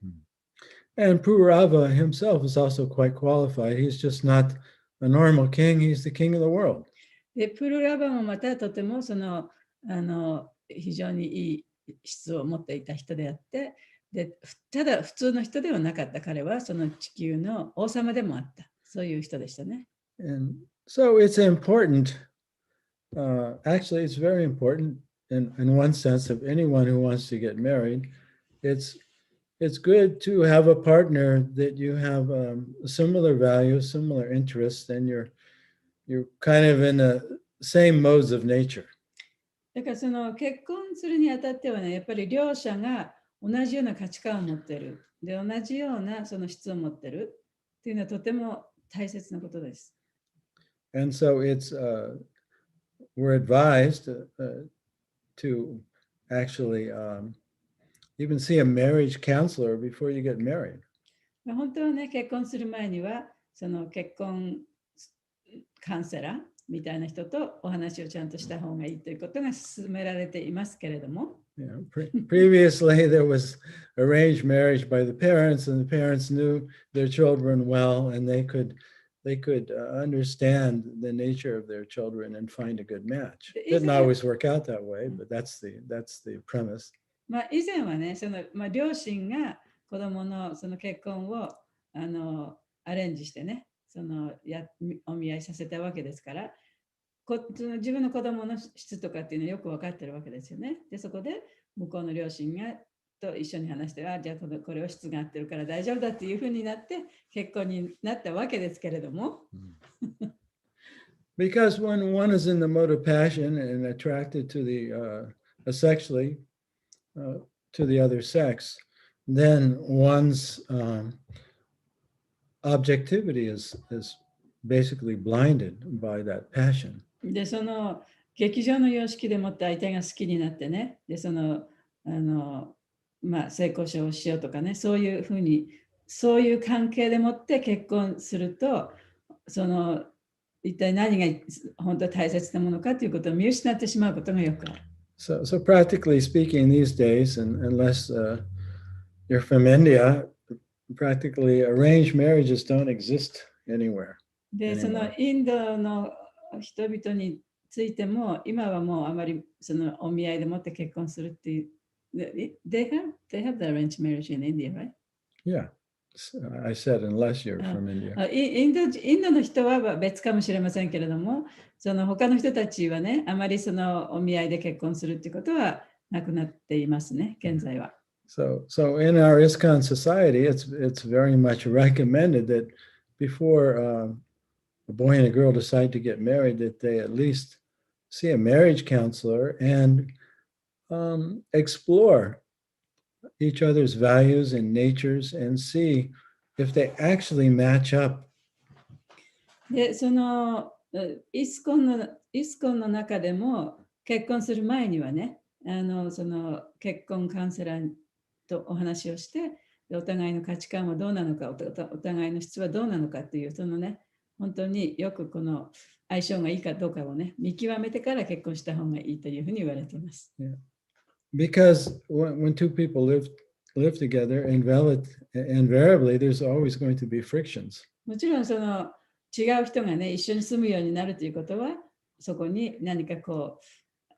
And Pururava himself is also quite qualified. He's just not a normal king. He's the king of the world. でプルラバもまたとてもその非常にいい質を持っていた人であって、でただ普通の人ではなかった。彼はその地球の王様でもあった。そういう人でしたね。And so it's important. Actually, it's very important in one sense of anyone who wants to get married. It's good to have a partner that you have similar values, similar interests, and you're kind of in the same modes of nature. だからその結婚するにあたってはね、やっぱり両者が同じような価値観を持っている。で、同じようなその質を持っているっていうのはとても大切なことです。And so we're advised to actually even see a marriage counselor before you get married. 本当はね、結婚する前にはその結婚カウンセラみたいな人とお話をちゃんとした方がいいということが勧められていますけれども、Yeah, previously, there was arranged marriage by the parents, and the parents knew their children well, and they could understand the nature of their children and find a good match. Didn't always work out that way, but that's the premise. 以前はね、両親が子供のその結婚をアレンジしてね、お見合いさせたわけですから、自分の子供の質とかっていうのはよく分かってるわけですよね。で、そこで向こうの両親がと一緒に話して、じゃあこれは質が合ってるから大丈夫だっていうふうになって結婚になったわけですけれども。Because when one is in the mode of passion and attracted to the sexually to the other sex, then one's objectivity is basically blinded by that passion. で、その劇場の様式でもって相手が好きになってね、で、性交渉をしようとかね、そういう関係でもって結婚すると、一体何が本当は大切なものかということを見失ってしまうことがよくある。So practically speaking, these days, and unless you're from India, practically arranged marriages don't exist anywhere. で、インドの人々についても、今はもうあまりお見合いでもって結婚するっていう。They have the arranged marriage in India, right? Yeah, I said unless you're from India. インドの人は別かもしれませんけれども、他の人たちはね、あまりお見合いで結婚するっていうことはなくなっていますね、現在は。So in our ISKCON society, it's very much recommended that before a boy and a girl decide to get married, that they at least see a marriage counselor and explore each other's values and natures and see if they actually match up. で、イスコンの中でも結婚する前にはね、結婚カウンセラーとお話をして、お互いの価値観はどうなのか、お互いの質はどうなのかっていう、本当によくこの相性がいいかどうかをね、見極めてから結婚した方がいいというふうに言われています。Yeah. Because when two people live together, invariably there's always going to be frictions. もちろん違う人がね、一緒に住むようになるということは、そこに何か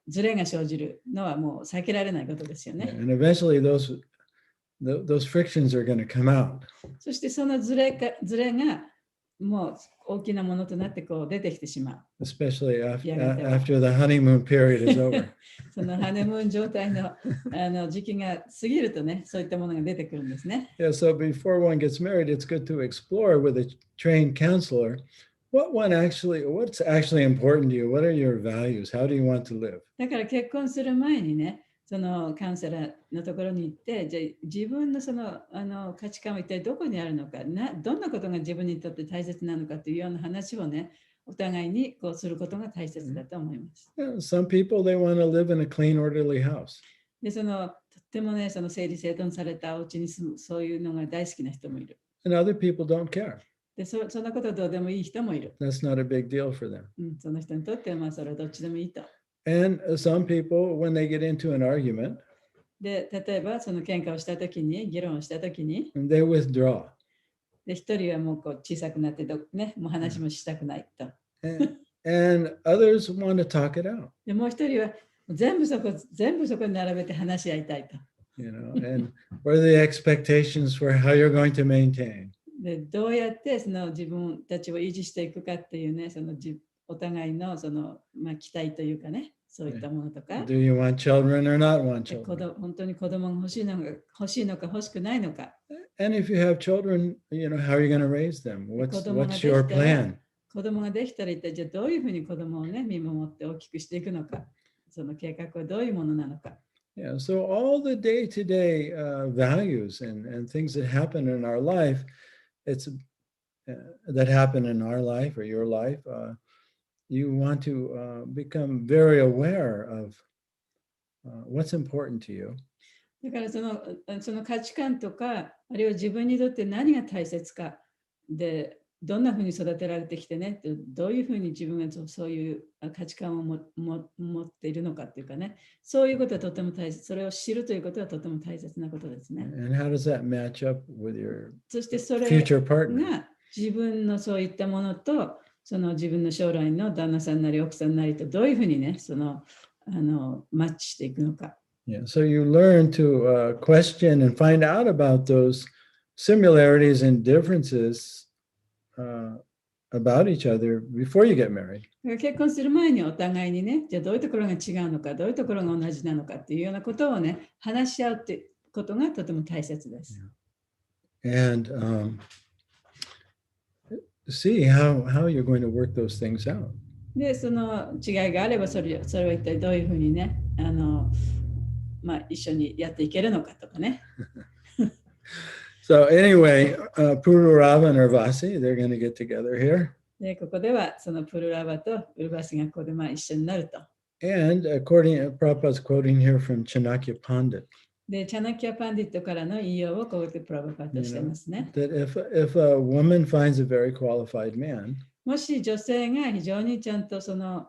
ズレが生じるのはもう避けられないことですよね。And eventually those frictions are going to come out. そしてそのズレがもう大きなものとなって出てきてしまう。Especially after the honeymoon period is over. そのハネムーン状態の時期が過ぎるとね、そういったものが出てくるんですね。Yeah, so before one gets married, it's good to explore with a trained counselor what's actually important to you. What are your values? How do you want to live? だから結婚する前にね、カウンセラーのところに行って、じゃあ自分の価値観は一体どこにあるのか、どんなことが自分にとって大切なのかというような話をね、お互いにすることが大切だと思います。Yeah, some people, they want to live in a clean, orderly house. で、とってもね、整理整頓されたお家に住む、そういうのが大好きな人もいる。And other people don't care. で、そんなことどうでもいい人もいる。That's not a big deal for them. その人にとってはそれはどっちでもいいと。And some people, when they get into an argument, で、例えば喧嘩をしたときに、議論をしたときに、they withdraw. で、一人はもう小さくなってね、もう話もしたくないと。And others want to talk it out. で、もう一人は全部そこに並べて話し合いたいと。And what are the expectations for how you're going to maintain? で、どうやって自分たちを維持していくかっていうね、お互いの期待というかね、そういったものとか。Do you want children or not want children? 本当に子供が欲しいのか欲しくないのか。And if you have children, how are you going to raise them? What's your plan? 子供ができたら一体じゃあどういうふうに子供をね、見守って大きくしていくのか。その計画はどういうものなのか。Yeah, so all the day-to-day values and things that happen in our life, that happen in our life or your life, you want to become very aware of what's important to you. だからその価値観とか、あるいは自分にとって何が大切かでどんなふうに育てられてきてね、どういうふうに自分がそういう価値観を持っているのかっていうかね、そういうことはとても大切、それを知るということはとても大切なことですね。And how does that match up with your そしてそれ future partner? が自分のそういったものと、その自分の将来の旦那さんなり奥さんなりとどういうふうにね、マッチしていくのか。Yeah, so you learn to question and find out about those similarities and differences about each other before you get married. 結婚する前にお互いにね、じゃあどういうところが違うのか、どういうところが同じなのかっていうようなことをね、話し合うってことがとても大切です。And see how you're going to work those things out. で、その違いがあればそれは一体どういうふうにね、一緒にやっていけるのかとかね。So anyway, Pururava and Urvasi, they're going to get together here. で、ここではそのプルラバとウルバシがここで一緒になると。And Prabhupada's quoting here from Chanakya Pandit. で、チャナキャパンディットからの引用をここでプラバパッとしてますね。That if a woman finds a very qualified man, もし女性が非常にちゃんと質の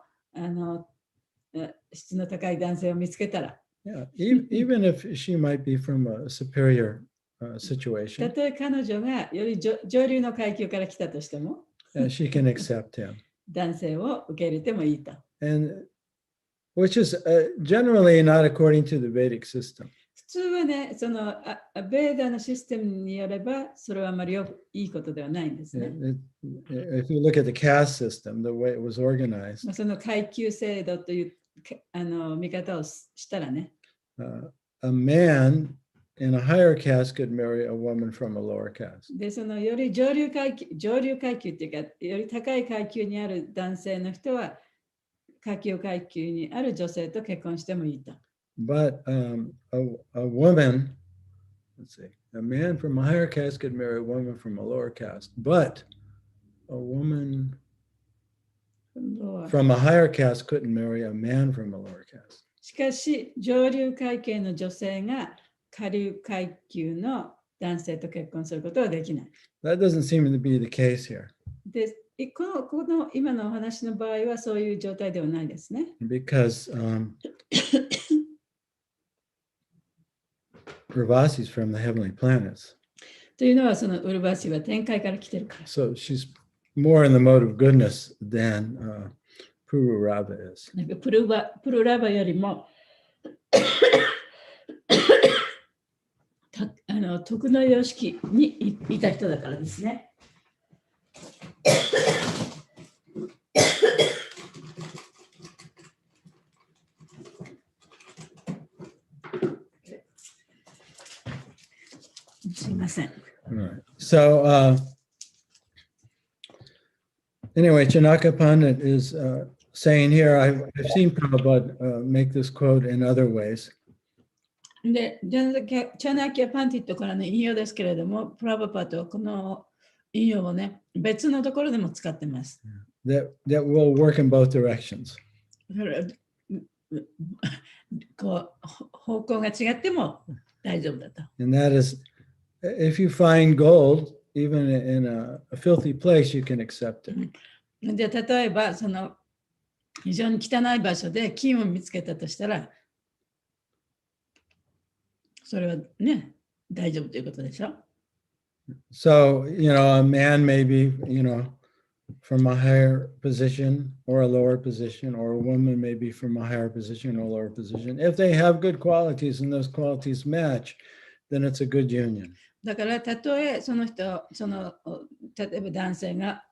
高い男性を見つけたら、yeah, even if she might be from a superior situation, たとえ彼女がより上流の階級から来たとしても、she can accept him. 男性を受け入れてもいいと。And which is generally not according to the Vedic system. 普通はね、ベーダのシステムによれば、それはあまりいいことではないんですね。If you look at the caste system, the way it was organized, その階級制度という見方をしたらね、a man in a higher caste could marry a woman from a lower caste. で、より上流階級っていうか、より高い階級にある男性の人は、下級階級にある女性と結婚してもいいと。But a woman, let's see, a man from a higher caste could marry a woman from a lower caste, but a woman from a higher caste couldn't marry a man from a lower caste. しかし、上流階級の女性が下流階級の男性と結婚することはできない。That doesn't seem to be the case here. で、この今のお話の場合はそういう状態ではないですね。Because Urvasi is from the heavenly planets. というのは、そのウルバシは天界から来てるから。So she's more in the mode of goodness than Pururava is. プルラバよりも徳の様式にいた人だからですね。すいません。All right. So anyway, Chanakya Pandit is saying here, I've seen Prabhupada make this quote in other ways. で、チャナキャパンティットからの引用ですけれども、プラバパとこの引用をね、別のところでも使ってます。That will work in both directions. こう方向が違っても大丈夫だと。And that is, if you find gold, even in a filthy place, you can accept it. で、例えば、非常に汚い場所で金を見つけたとしたら、それはね、大丈夫ということでしょ。So, a man may be, from a higher position or a lower position, or a woman may be from a higher position or a lower position. If they have good qualities and those qualities match, then it's a good union. だから、たとえ例えば男性が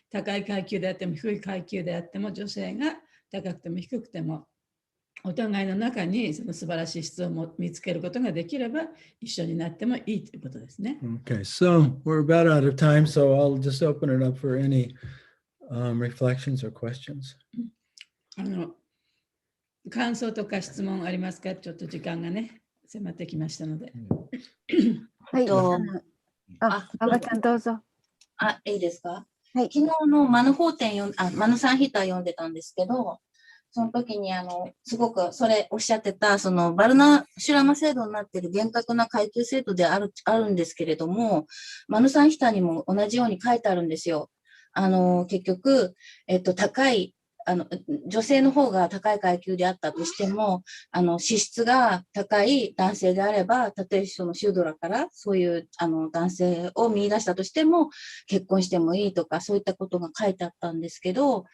高い階級であっても低い階級であっても、女性が高くても低くても、お互いの中にその素晴らしい質を見つけることができれば一緒になってもいいということですね。Okay, so we're about out of time, so I'll just open it up for any reflections or questions. 感想とか質問ありますか？ちょっと時間がね、迫ってきましたので。はい。馬場ちゃんどうぞ。いいですか？はい。昨日のマヌ3ヒタ読んでたんですけど、その時にすごくそれおっしゃってた、そのバルナシュラマ制度になっている厳格な階級制度であるんですけれども、マヌサンヒタにも同じように書いてあるんですよ。結局、高い、女性の方が高い階級であったとしても、資質が高い男性であれば、たとえそのシュードラからそういう男性を見出したとしても、結婚してもいいとか、そういったことが書いてあったんですけど、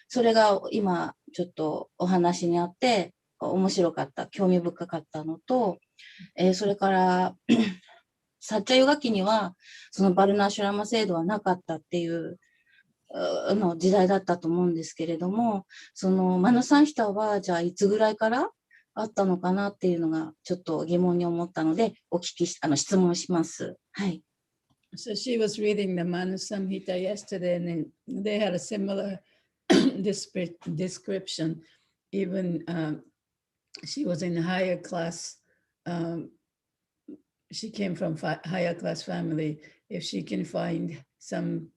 それが今ちょっとお話にあって面白かった、興味深かったのと、それからサッチャヨガ期にはそのバルナーシュラマ制度はなかったっていうの時代だったと思うんですけれども、そのマヌサンヒタはじゃあいつぐらいからあったのかなっていうのがちょっと疑問に思ったので質問します。はい。So she was reading the Manusamhita yesterday, and then they had a similar description. Even she was in a higher class. She came from higher class family. If she can find some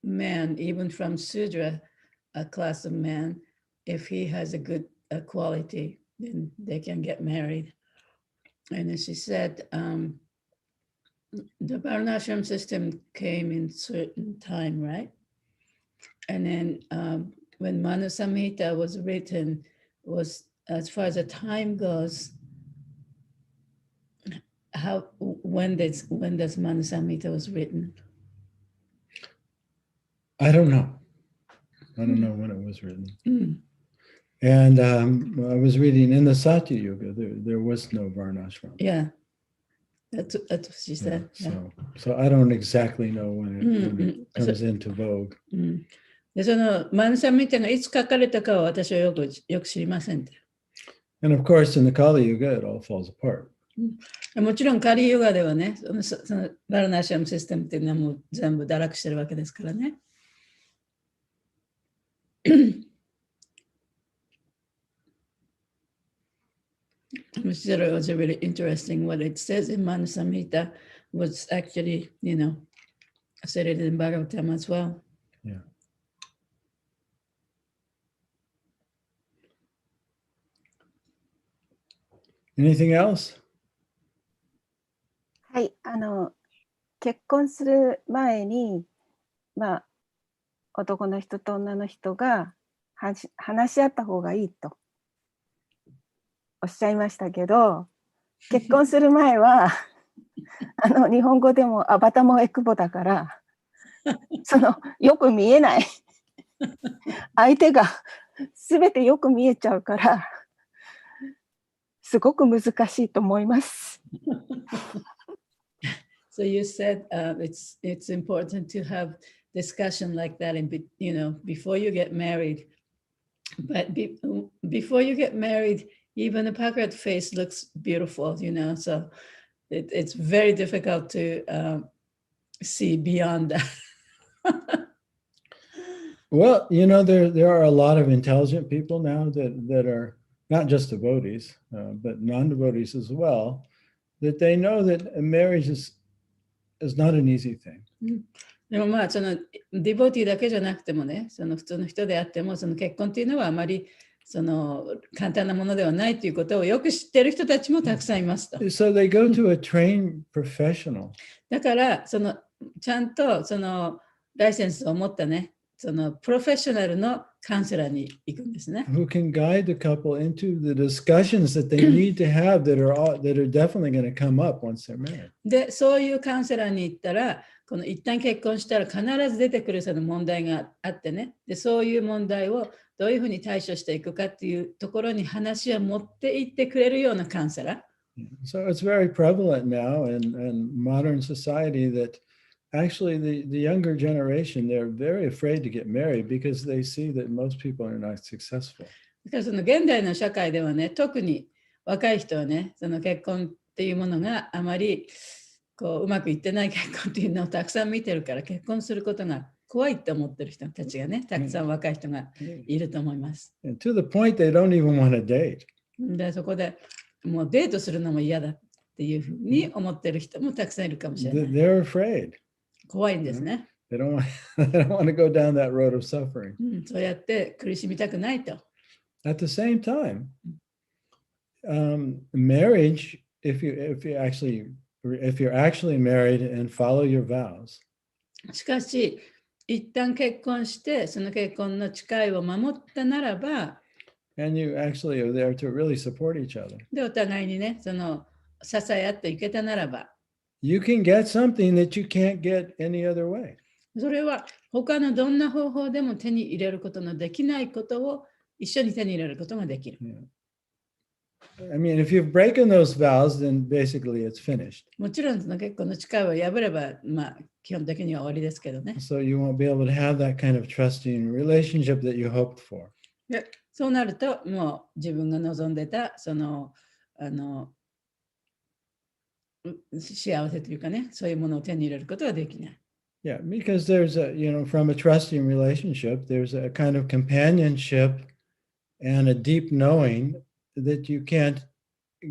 man, even from Sudra, a class of man, if he has a good quality, then they can get married. And as she said, the Varnashram system came in certain time, right? And then when Manu Samhita was written, was as far as the time goes, when does Manu Samhita was written? I don't know. I don't know when it was written. And I was reading in the Satyadeva, there was no Varnashram. Yeah, that's what she said. So I don't exactly know when it comes into vogue. でそのマヌサミタがいつ書かれたかは私はよく知りません。And of course, in the Kali Yuga, it all falls apart. もちろんカリユガではね、そのバルナシャムシステムっていうのはもう全部堕落してるわけですからね。Which was really interesting. What it says in Manusamhita was actually, said it in Bhagavatam as well. Yeah. Anything else? はい、結婚する前に、男の人と女の人が話し合った方がいいとおっしゃいましたけど、結婚する前は日本語でもアバタモエクボだからよく見えない相手が全てよく見えちゃうからすごく難しいと思います。So you said it's important to have discussion like that, and before you get married. But before you get married, even a Bhagavad face looks beautiful, So it's very difficult to see beyond that. Well, there are a lot of intelligent people now that are not just devotees, but non-devotees as well, that they know that marriage is not an easy thing. でもそのディボティだけじゃなくてもね、その普通の人であっても、その結婚っていうのはあまり簡単なものではないということをよく知ってる人たちもたくさんいますと。So they go to a trained professional. だからちゃんとライセンスを持ったね、プロフェッショナルのカウンセラーに行くんですね。Who can guide the couple into the discussions that they need to have that are definitely going to come up once they're married. で、そういうカウンセラーに行ったら、一旦結婚したら必ず出てくる問題があってね、で、そういう問題をどういうふうに対処していくかっていうところに話を持っていってくれるようなカウンセラー。So it's very prevalent now in modern society that actually the younger generation, they're very afraid to get married because they see that most people are not successful. だから現代の社会ではね、特に若い人はね、結婚っていうものがあまりうまくいってない結婚っていうのをたくさん見てるから、結婚することが怖いって思ってる人たちがね、たくさん若い人がいると思います。And to the point they don't even want to date. で、そこでもうデートするのも嫌だっていうふうに思ってる人もたくさんいるかもしれない。They're afraid. 怖いんですね。They don't want to go down that road of suffering. そうやって苦しみたくないと。at the same time, marriage, if you're actually married and follow your vows, しかし、一旦結婚して、その結婚の誓いを守ったならば、 and you actually are there to really support each other, で、お互いにね、その支え合っていけたならば、 you can get something that you can't get any other way. それは他のどんな方法でも手に入れることのできないことを一緒に手に入れることができる。 Yeah. I mean, if you've broken those vows, then basically it's finished. もちろんその結婚の誓いを破れば、まあ、基本的には終わりですけどね。 So you won't be able to have that kind of trusting relationship that you hoped for. でそうなると、もう自分が望んでた、その、幸せというかね、そういうものを手に入れることはできない。 Yeah, because there's from a trusting relationship, there's a kind of companionship and a deep knowing that you can't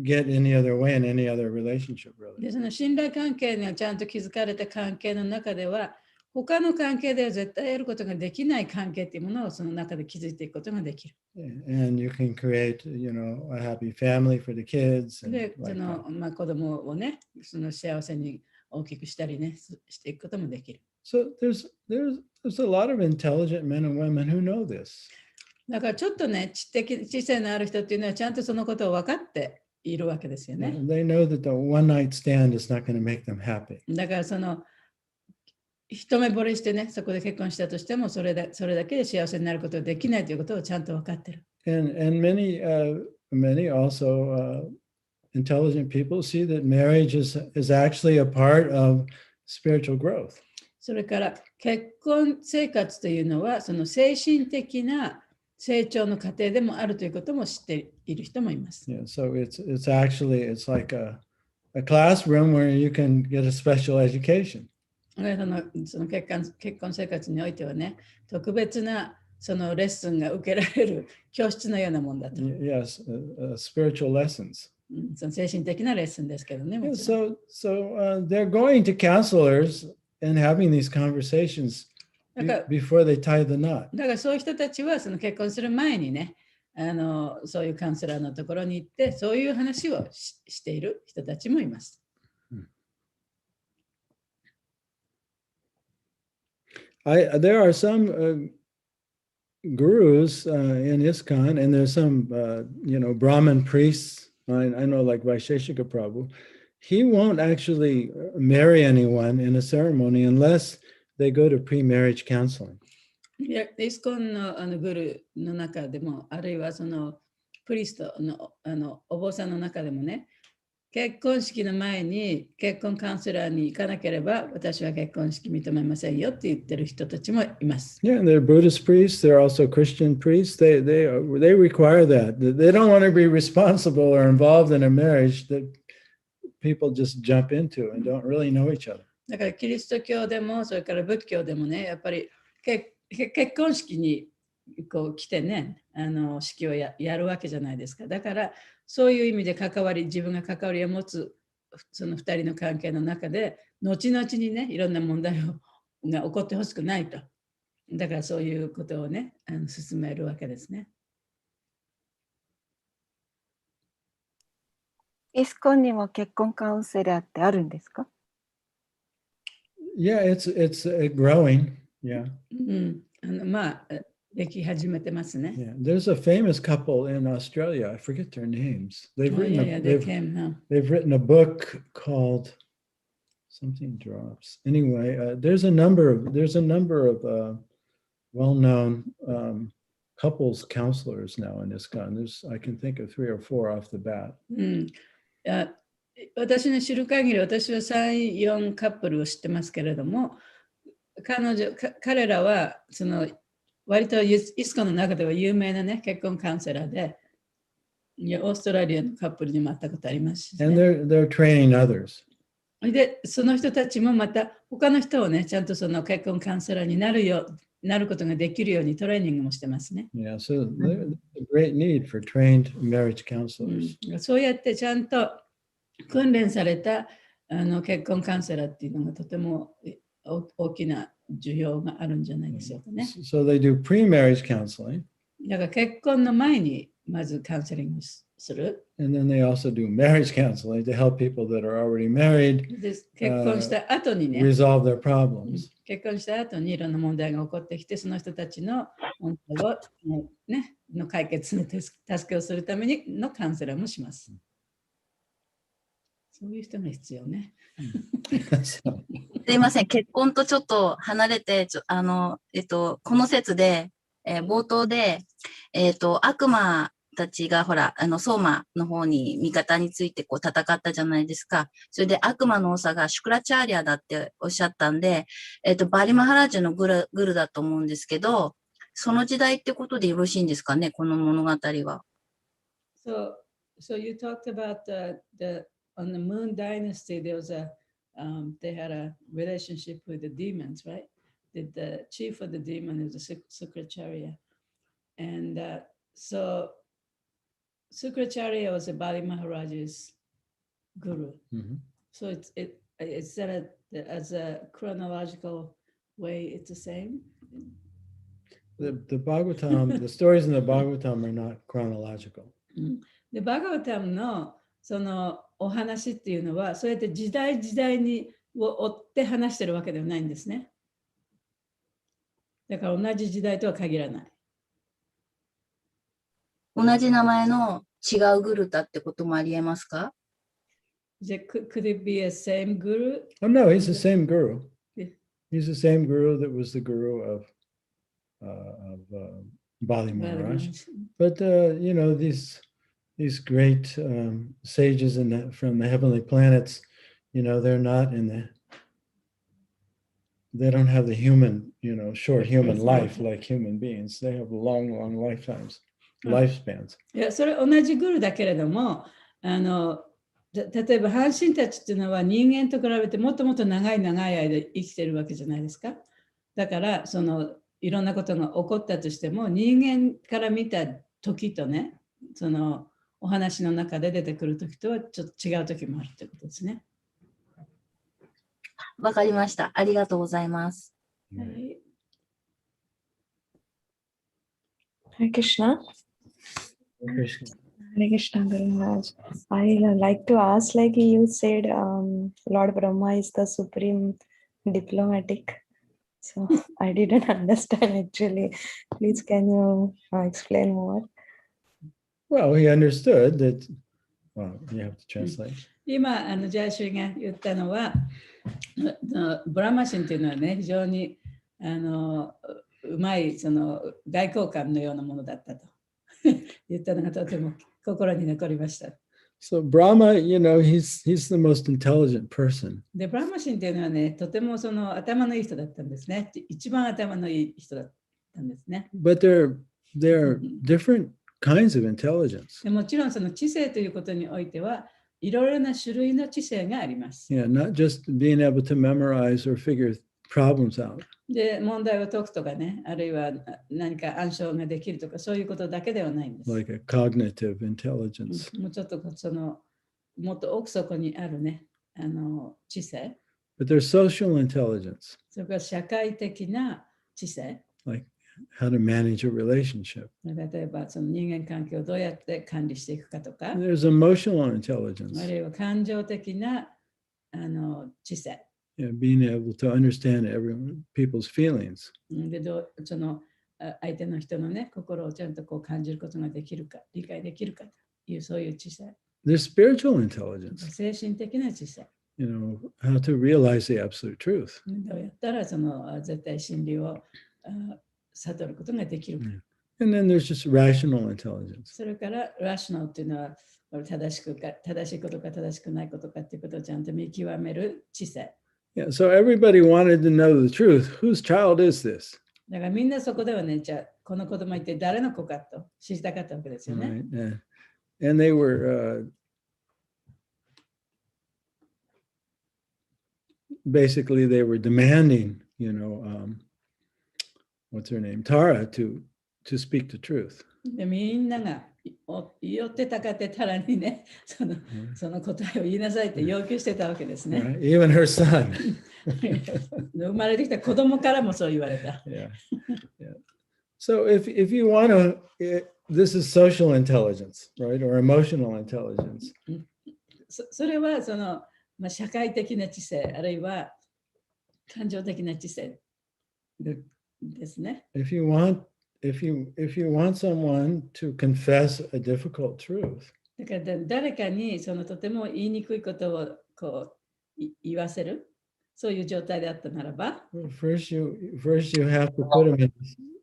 get any other way in any other relationship, really. で、その信頼関係にちゃんと築かれた関係の中では、他の関係では絶対得ることができない関係っていうものをその中で築いていくことができる。 And you can create, a happy family for the kids. And で、そ like の that. まあ、子供をね、その幸せに大きくしたりね、していくこともできる。 So there's a lot of intelligent men and women who know this. だからちょっとね、知性のある人っていうのはちゃんとそのことを分かっているわけですよね。 They know that the one night stand is not going to make them happy. だからその一目惚れしてね、そこで結婚したとしてもそれだけで幸せになることができないということをちゃんと分かってる。 And many also intelligent people see that marriage is actually a part of spiritual growth. それから結婚生活というのはその精神的な成長の過程でもあるということも知っている人もいます。 Yeah, so it's like a classroom where you can get a special education. その結婚生活においてはね、特別なそのレッスンが受けられる教室のようなもんだと。 Yes, spiritual lessons. その精神的なレッスンですけどね。 Yeah, もちろん so they're going to counselors and having these conversations before they tie the knot. だからそういう人たちはその結婚する前にね、そういうカウンセラーのところに行ってそういう話をしている人たちもいます。There are some gurus in ISKCON, and there's some Brahmin priests. I know, like Vaisheshika Prabhu. He won't actually marry anyone in a ceremony unless they go to pre-marriage counseling. イスコンのグルの中でも、あるいはそのプリストのお坊さんの中でもね、結婚式の前に結婚カウンセラーに行かなければ私は結婚式認めませんよって言ってる人たちもいます。Yeah, and they're Buddhist priests. They're also Christian priests. They require that. They don't want to be responsible or involved in a marriage that people just jump into and don't really know each other. だからキリスト教でもそれから仏教でもね、やっぱり結婚式にこう来てね、式をやるわけじゃないですか。だからそういう意味で自分が関わりを持つその2人の関係の中で、後々にね、いろんな問題が起こってほしくないと。だからそういうことをね、進めるわけですね。イスコンにも結婚カウンセラーってあるんですか？ Yeah, it's growing. Yeah. まあ、でき始めてますね。Yeah, there's a famous couple in Australia. I forget their names. They've written a book called something drops. Anyway, there's a number of well-known couples counselors now in ISKCON. I can think of 3 or 4 off the bat. 私の知る限り、私は3、4カップルを知ってますけれども、彼らはその割とイスコンの中では有名なね、結婚カウンセラーで、オーストラリアのカップルにも会ったことありますし、ね。And they're training others. で、その人たちもまた他の人をね、ちゃんとその結婚カウンセラーになることができるようにトレーニングもしてますね。Yeah, so there's a great need for trained marriage counselors. そうやってちゃんと訓練された結婚カウンセラーっていうのがとても大きな需要があるんじゃないでしょうかね。So they do pre-marriage counseling. だから結婚の前にまずカウンセリングする。And then they also do marriage counseling to help people that are already married で結婚した後にね、 resolve their problems. 結婚した後にいろんな問題が起こってきて、その人たちの問題を、ね、の解決の助けをするためにのカウンセラーもします。そういう人が必要ね。So, すいません、結婚とちょっと離れて、この説で、冒頭で、悪魔たちがほら、相馬の方に味方についてこう戦ったじゃないですか。それで悪魔の長がシュクラチャーリアだっておっしゃったんで、バリマハラジュのグルだと思うんですけど、その時代ってことでよろしいんですかね、この物語は。So you talked about on the Moon Dynasty, there was they had a relationship with the demons, right? The chief of the demon is the Sukracharya. And so Sukracharya was a Bali Maharaja's guru. So it's that as a chronological way, it's the same. the Bhagavatam, the stories in the Bhagavatam are not chronological. で、バガバタムのそのお話っていうのは、そうやって時代時代にを追って話してるわけではないんですね。だから同じ時代とは限らない。同じ名前の違うグルタってこともありえますか？ Could it be a same guru? Oh no, he's the same guru. Yeah. He's the same guru that was the guru of Bali Maharaj. But you know, these great sages from the heavenly planets, you know, they're not they don't have the human, you know, short human life like human beings. They have long, long lifespans. いや、それ同じグルだけれども、例えば阪神たちっていうのは人間と比べてもっともっと長い間生きてるわけじゃないですか。だからそのいろんなことが起こったとしても人間から見た時とね、そのお話の中で出てくる時とはちょっと違う時もあるということですね。わかりました。ありがとうございます。はい。Hare Krishna. Krishna. Hare Krishna, Guru Maharaj. I like to ask, like you said, Lord Brahma is the supreme diplomatic. So I didn't understand actually. Please, can you explain more? Well, he understood that. Well, you have to translate. 今、ジャイシュが言ったのは、ブラマ神というのはね、非常にうまいその外交官のようなものだったと言ったのがとても心に残りました。So Brahma, you know, he's the most intelligent person. で、ブラマ神というのはね、とてもその頭のいい人だったんですね。一番頭のいい人だったんですね。But there are different kinds of intelligence. でもちろんその知性ということにおいてはいろいろな種類の知性があります。Yeah, not just being able to memorize or figure problems out. で、問題を解くとかね、あるいは何か暗唱ができるとか、そういうことだけではないんです。Like a cognitive intelligence. もうちょっとその、もっと奥底にあるね、知性。But there's social intelligence. それから社会的な知性。Like how to manage a relationship. 例えば、その人間関係をどうやって管理していくかとか。There's emotional intelligence. あるいは感情的な知性。Yeah, being able to understand people's feelings. でその相手の人のね、心をちゃんとこう感じることができるか、理解できるかというそういう知性。There's spiritual intelligence. 精神的な知性。You know, how to realize the absolute truth. どうやったらその絶対真理を悟ることができるか。And then there's just rational intelligence. それからラショナルっていうのは正しいことか正しくないことかっていうことをちゃんと見極める知性。Yeah, so everybody wanted to know the truth. Whose child is this? だからみんなそこではね、じゃあこの子供は一体誰の子かと知りたかったわけですよね。Right. And they were basically they were demanding, you know, what's her name? Tara to speak the truth. でみんなが寄ってたかってたらにね、その答えを言いなさいって要求してたわけですね。Right? Even her son. 生まれてきた子供からもそう言われた。Yeah. So if you want to, this is social intelligence, right? Or emotional intelligence. それはその、社会的な知性、あるいは感情的な知性ですね。If you want someone to confess a difficult truth, だから誰かにそのとても言いにくいことをこう言わせる、そういう状態であったならば、first you have to put them in a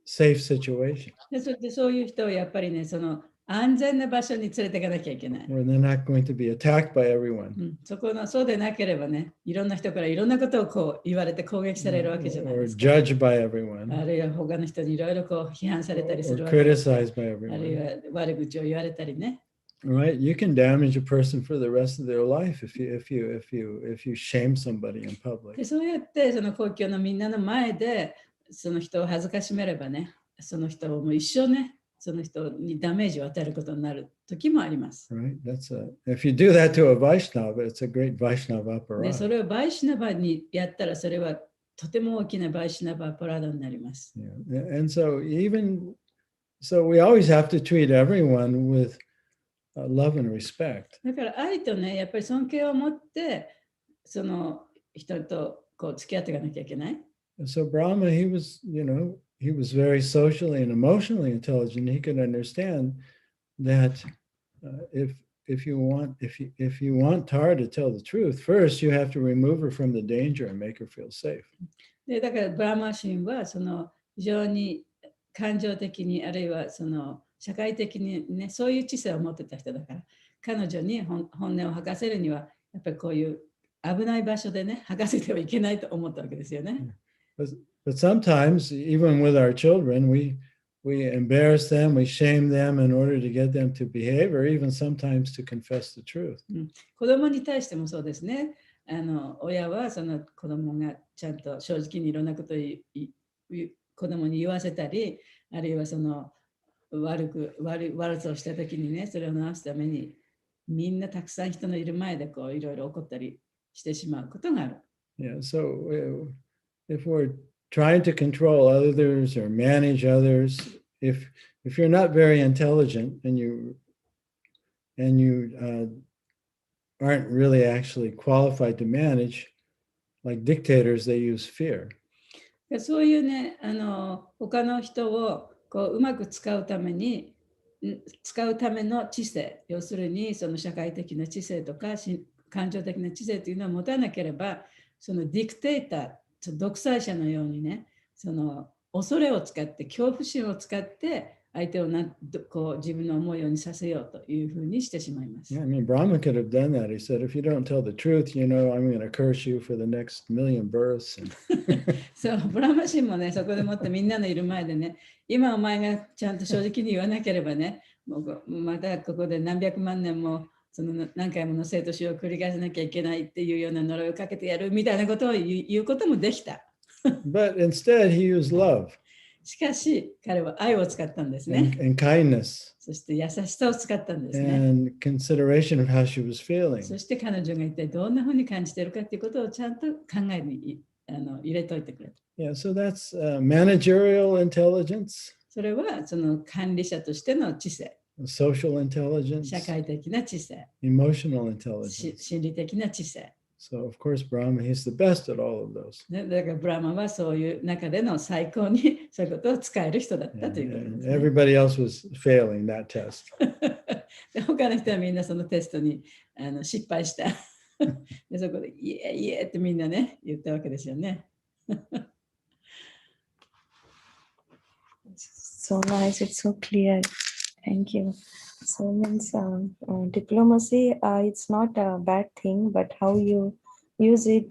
safe situation でそれでそういう人をやっぱりね、その安全な場所に連れていかなきゃいけない。where they're not going to be attacked by everyone そうでなければね、いろんな人からいろんなことをこう言われて攻撃されるわけじゃない or ですか。 judged by everyone あるいは他の人にいろいろこう批判されたりす or るわけです。 criticized by あるい everyone. は悪口を言われたりね。 Right? You can damage a person for the rest of their life if you shame somebody in public. でそうやってその公共のみんなの前でその人を恥ずかしめればね、その人をもう一生ね、その人にダメージを与えることになる時もあります。 Right? If you do that to a Vaishnava, it's a great Vaishnava でそ aparad. れをバイシナバにやったらそれはとても大きなバイシナバアパラードになります。 Yeah. And so we always have to treat everyone with love and respect. だから愛とね、やっぱり尊敬を持ってその人とこう付き合っていかなきゃいけない。 And so Brahma, he was very socially and emotionally intelligent. He could understand that if you want Tara to tell the truth, first you have to remove her from the danger and make her feel safe. でだからブラマ神はその非常に感情的にあるいはその社会的にね、そういう知性を持ってた人だから、彼女に本音を吐かせるにはやっぱりこういう危ない場所でね、吐かせてはいけないと思ったわけですよね。 But sometimes, even with our children, we embarrass them, we shame them in order to get them to behave, or even sometimes to confess the truth. 子供に対してもそうですね。親はその子供がちゃんと正直にいろんなことを子供に言わせたり、あるいはその悪さをしたときにね、それを直すためにみんなたくさん人のいる前でこういろいろ怒ったりしてしまうことがある。 Yeah. So if we're trying to control others or manage others, if you're not very intelligent and you aren't really actually qualified to manage, like dictators, they use fear. そういうね、他の人をこううまく使うための知性、要するにその社会的な知性とか感情的な知性というのを持たなければ、そのディクテーター、独裁者のようにね、その恐れを使って、恐怖心を使って相手をこう自分の思うようにさせようというふうにしてしまいます。 Yeah, I mean, Brahma could have done that. He said, if you don't tell the truth, I'm going to curse you for the next million births. そう、ブラマ神もね、そこでもってみんなのいる前でね、今お前がちゃんと正直に言わなければね、もうまたここで何百万年もその何回もの生と死を繰り返さなきゃいけないっていうような呪いをかけてやるみたいなことを言うこともできた。But instead, he used love しかし、彼は愛を使ったんですね。 and kindness そして優しさを使ったんですね。 and consideration of how she was feeling. そして彼女が一体どんなふうに感じているかということをちゃんと考えに入れといてくれた。 Yeah, so that's managerial intelligence, それはその管理者としての知性、 social intelligence, 社会的な知性、 emotional intelligence. 心理的な知性。 So, of course, Brahma, he's the best at all of those. ね、だからブラマはそういう中での最高にそういうことを使える人だったということです、ね。 Everybody else was failing that test. で他の人はみんなそのテストに失敗した。でそこでイエイエってみんなね言ったわけですよね。So nice, it's so clear. Thank you. So means diplomacy, it's not a bad thing, but how you use it,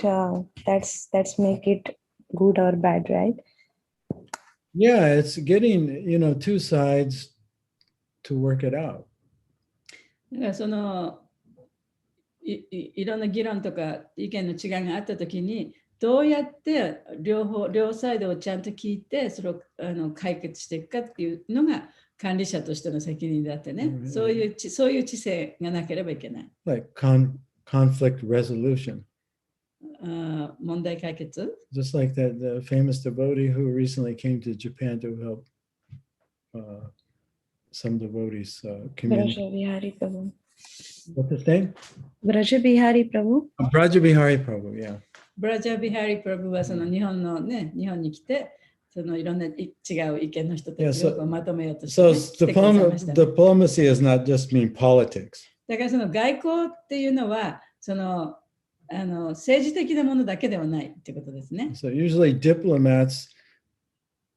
that's make it good or bad, right? Yeah, it's getting, two sides to work it out. だからそのいろんな議論とか意見の違いがあったときにどうやって両サイドをちゃんと聞いてそれを解決していくかっていうのが管理者としての責任だってね、そういう知性がなければいけない。Like conflict resolution. 問題解決 Just like the famous devotee who recently came to Japan to help some devotees community. Braja Bihari Prabhu. What's his name? Braja Bihari Prabhu. Braja Bihari Prabhu, yeah. ブラジャー・ビハリー・プラブはその日本のね、日本に来て、そのいろんな違う意見の人たちをこうまとめようとして、ね So 来てくださいましたね diplomacy does not just mean politics. だからその外交っていうのは、その政治的なものだけではないってことですね。So usually diplomats,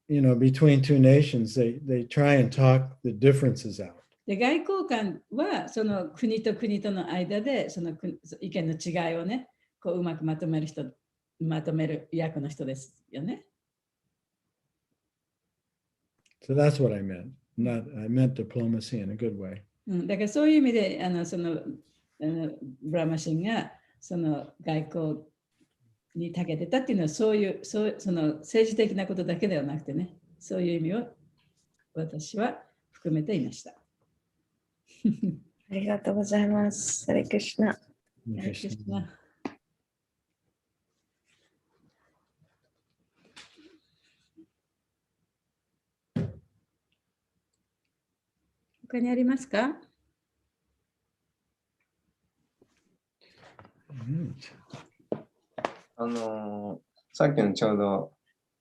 between two nations, they try and talk the differences out. で外交官はその国と国との間でその意見の違いをね、こううまくまとめる役の人ですよね。So that's what I meant. I meant diplomacy in a good way. だからそういう意味でブラマシンがその外交に長けてたっていうのはその政治的なことだけではなくてね、そういう意味を私は含めていました。ありがとうございます。ハレクリシュナ。他にありますか？さっきのちょうど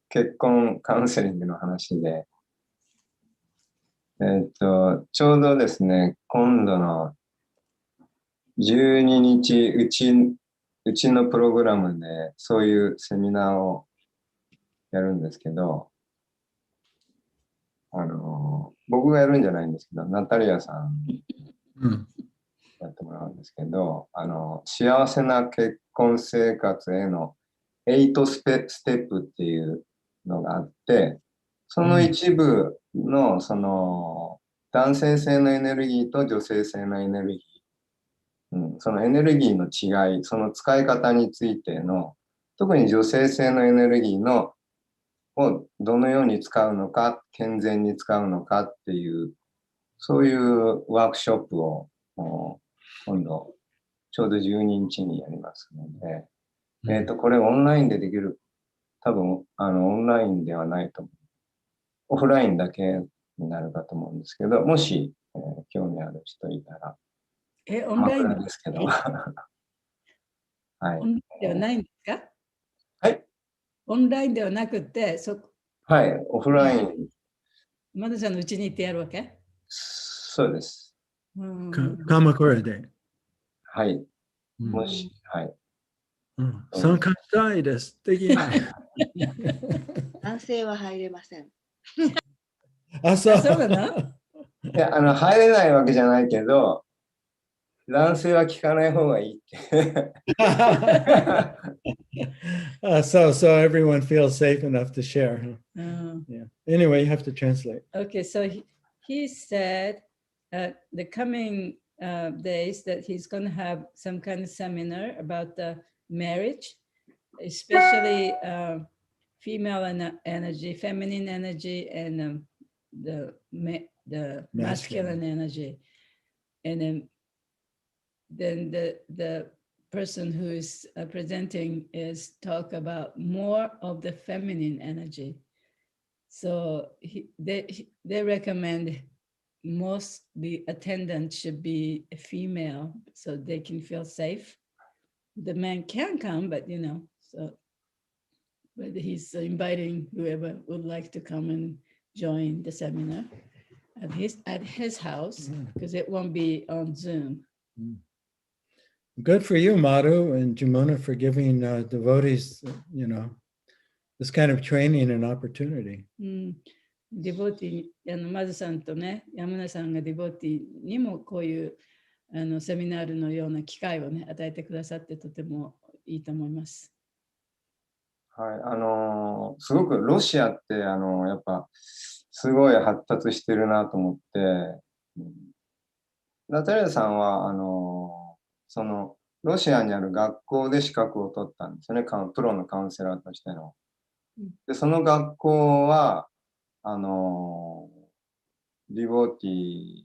結婚カウンセリングの話で、ちょうどですね、今度の12日、うちのプログラムでそういうセミナーをやるんですけど、僕がやるんじゃないんですけど、ナタリアさんやってもらうんですけど、幸せな結婚生活への8ステップっていうのがあって、その一部のその男性性のエネルギーと女性性のエネルギー、そのエネルギーの違い、その使い方についての、特に女性性のエネルギーをどのように使うのか、健全に使うのかっていう、そういうワークショップを今度、ちょうど12日にやりますので、これオンラインでできる。多分、オンラインではないと思う。オフラインだけになるかと思うんですけど、もし、興味ある人いたら。オンラインですけど。はい。オンラインではないんですか？はい。オンラインではなくて、はい、オフライン。まだちゃんのうちに行ってやるわけ？そうです。鎌倉で。はい。もし、はい。参加したいです。できない。男性は入れません。そうだな。いや、入れないわけじゃないけど、男性は聞かない方がいいって。So everyone feels safe enough to share. Yeah. Anyway, you have to translate. Okay, so he said the coming days that he's going to have some kind of seminar about the marriage, especially female energy, feminine energy, and the masculine energy. And then the person who is presenting is talk about more of the feminine energy. So they recommend most the attendants should be a female so they can feel safe. The man can come, but but he's inviting whoever would like to come and join the seminar at his house because it won't be on Zoom. Good for you, Madhu and Jumuna, for giving devotees, this kind of training and opportunity. デボティマズさんとね、山名さんがデボティにもこういうセミナールのような機会をね、与えてくださってとてもいいと思います。はい、すごくロシアってやっぱすごい発達してるなと思って、ナタリアさんはそのロシアにある学校で資格を取ったんですよね、プロのカウンセラーとしての。で、その学校はディボーティ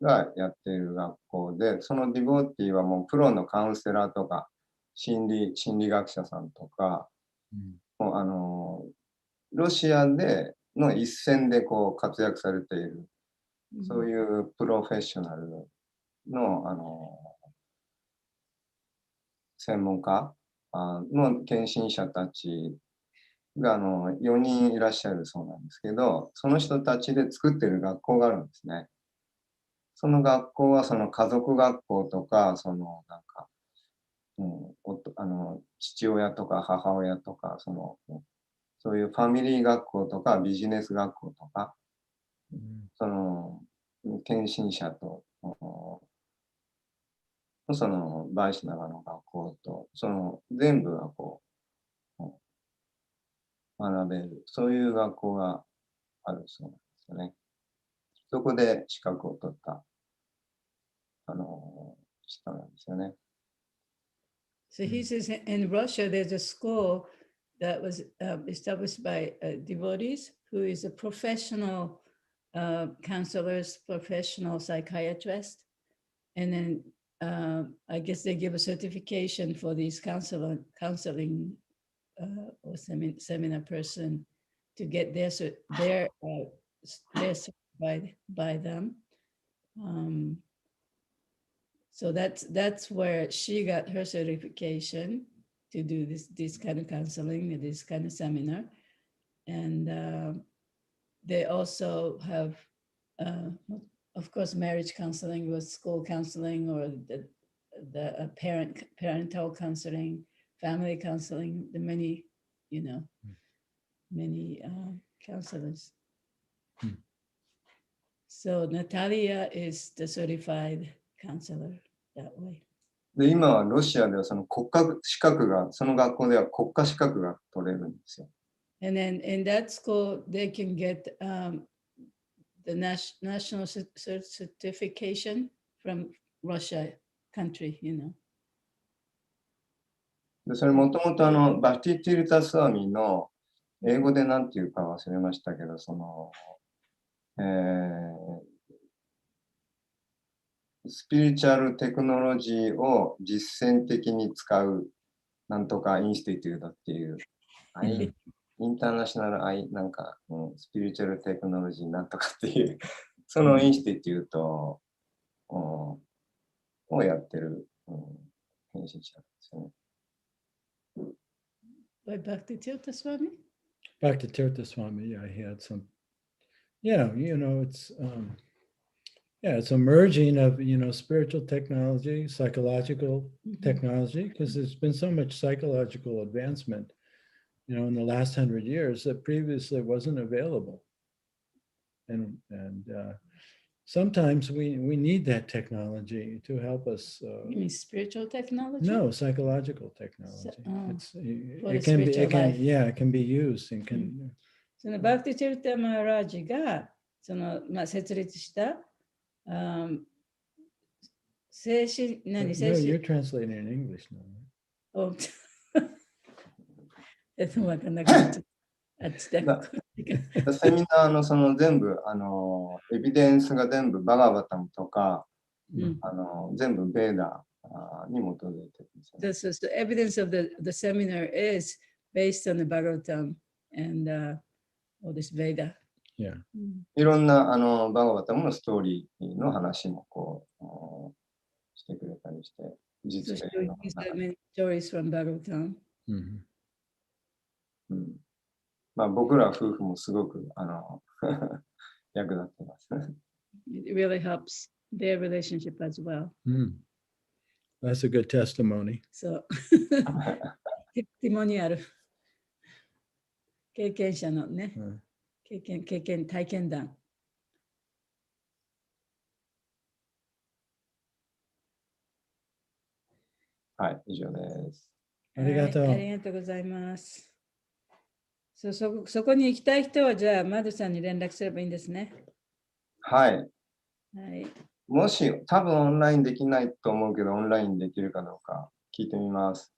がやっている学校で、そのディボーティはもうプロのカウンセラーとか心理学者さんとか、もうロシアでの一線でこう活躍されている、そういうプロフェッショナルの、専門家の献身者たちが4人いらっしゃるそうなんですけど、その人たちで作ってる学校があるんですね。その学校はその家族学校とか、そのなんか、父親とか母親とか、そういうファミリー学校とかビジネス学校とか、その献身者と、そのバイシュナバの学校と、その全部がこう、学べる、そういう学校があるそうなんですよね。そこで資格を取った、人なんですよね。So he says in Russia, there's a school that was established by devotees who is a professional counselors, professional psychiatrist. And then I guess they give a certification for these counseling or seminar person to get their certified by them. So that's where she got her certification to do this kind of counseling, this kind of seminar. And they also have, of course, marriage counseling with school counseling or the parental counseling, family counseling, the many, many counselors. So Natalia is the certified counselor that way. で、今はロシアではその国家資格が、その学校では国家資格が取れるんですよ。And then in that school, they can get the national certification from Russia country, で、それもともとバティ・ティルタ・スワミの英語で何て言うか忘れましたけど、スピリチュアルテクノロジーを実践的に使うなんとかインスティテュートっていう、インターナショナルなんか、スピリチュアルテクノロジーなんとかっていう、そのインスティテュートをやってる献身者なんですよね。By Bhakti Tirtha Swami? Bhakti Tirtha Swami, yeah, he had some, yeah, it's it's a merging of, spiritual technology, psychological technology, because there's been so much psychological advancement, in the last 100 years that previously wasn't available. And sometimes we need that technology to help us. You mean spiritual technology? No, psychological technology. It can be used and can. そのバクティ・チェルタ・マハラージが設立した精神 No, you're translating in English now. 分かんなくなっちゃった。セミナーのその全部エビデンスが全部バガバタムとか、全部ベーダに基づいてるんですよね。So the evidence of the seminar is based on the Bhagavatam and all this Veda. Yeah. いろんなバガバタムのストーリーの話もこうしてくれたりして、実例の中で。Many stories from Bhagavatam. まあ僕ら夫婦もすごく役立ってます。It really helps their relationship as well. That's a good testimony. So, ティモニアル。経験者のね、体験談。はい、以上です。ありがとう。ありがとうございます。そこに行きたい人は、じゃあ、マドさんに連絡すればいいんですね。はい。はい、もし、多分オンラインできないと思うけど、オンラインできるかどうか聞いてみます。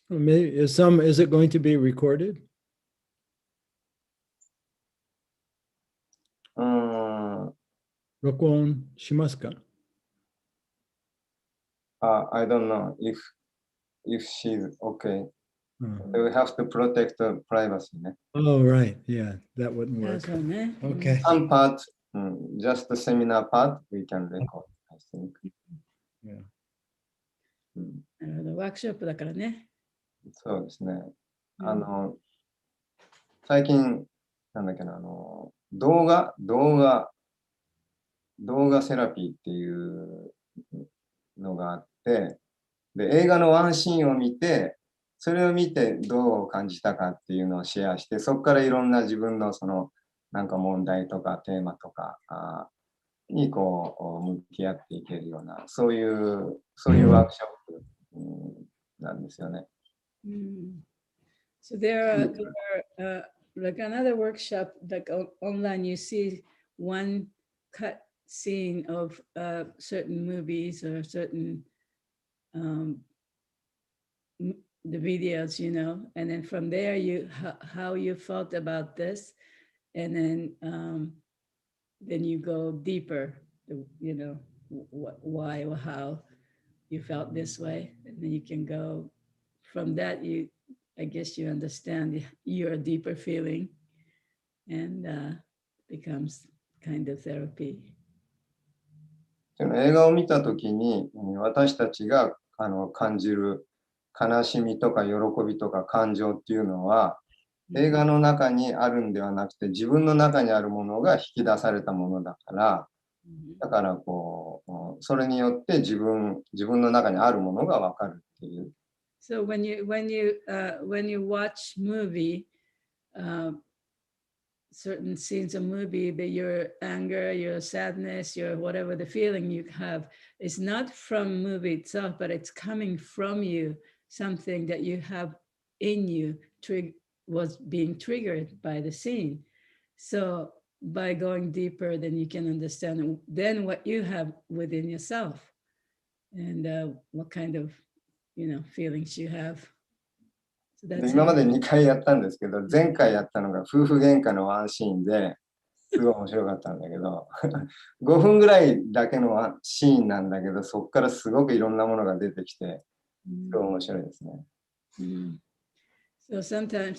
Is it going to be recorded? Recorded しますか? I don't know if she's okay. We have to protect the privacy. Oh, right. Yeah, that wouldn't あ work. そうね。 Okay. Some part, just the seminar part, we can record, I think. Yeah. なるほど。ワークショップだからね。そうですね。最近、なんだっけな、動画セラピーっていうのがあって、で、映画のワンシーンを見て、それを見てどう感じたかっていうのをシェアして、そこからいろんな自分のその、なんか問題とかテーマとかにこう、向き合っていけるような、そういうワークショップなんですよね。So there are like another workshop, like online, you see one cut scene of certain movies or certain the videos, you know, and then from there you how you felt about this, and then you go deeper, you know, why or how you felt this way, and then you can go from that. I guess you understand your deeper feeling, and becomes kind of therapy. 映画を見たときに私たちが感じる悲しみとか喜びとか感情っていうのは映画の中にあるんではなくて自分の中にあるものが引き出されたものだからだからこうそれによって自分の中にあるものがわかるっていう。So when you watch movie, certain scenes of movie, that your anger, your sadness, your whatever the feeling you have is not from movie itself, but it's coming from you, something that you have in you was being triggered by the scene. So by going deeper, then you can understand then what you have within yourself and what kind of, you know, feelings you have.今まで2回やったんですけど、前回やったのが夫婦喧嘩のワンシーンですごい面白かったんだけど、5分ぐらいだけのシーンなんだけど、そこからすごくいろんなものが出てきて、すごい面白いですね。So some time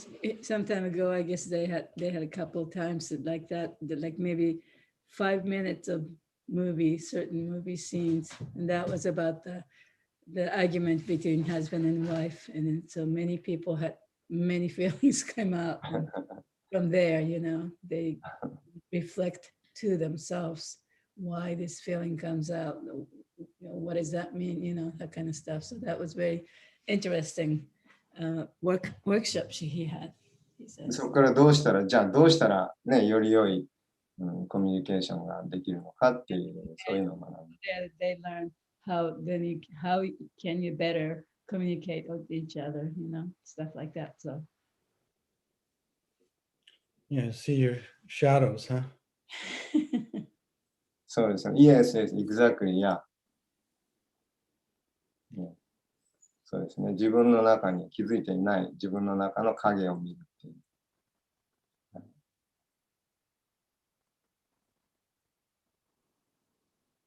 ago, I guess they had a couple of times like that, like maybe 5 minutes of certain movie scenes, and that was about the argument between husband and wife, and then so many people had many feelings come out from there. You know, they reflect to themselves why this feeling comes out. You know, what does that mean? You know, that kind of stuff. So that was very interesting workshop he had. そこからどうしたらね、より良い、コミュニケーションができるのかっていうそういうのを学んで。They learn how can you better communicate with each other, you know, stuff like that. So yeah, see your shadows, huh? そうですね。Yes, exactly, yeah. そうですね。自分の中に気づいていない自分の中の影を見るっていう。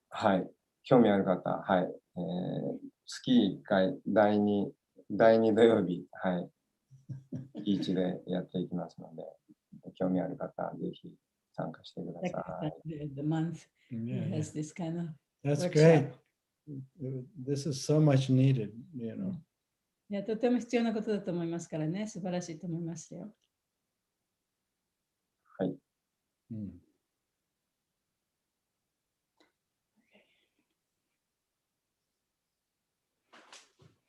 はい。興味ある方、はい。月1回、第2土曜日、はい。月1でやっていきますので、興味ある方、ぜひ参加してください。The month has this kind of That's workshop. great. This is so much needed, you know. いや、とても必要なことだと思いますからね、素晴らしいと思いますよ。はい。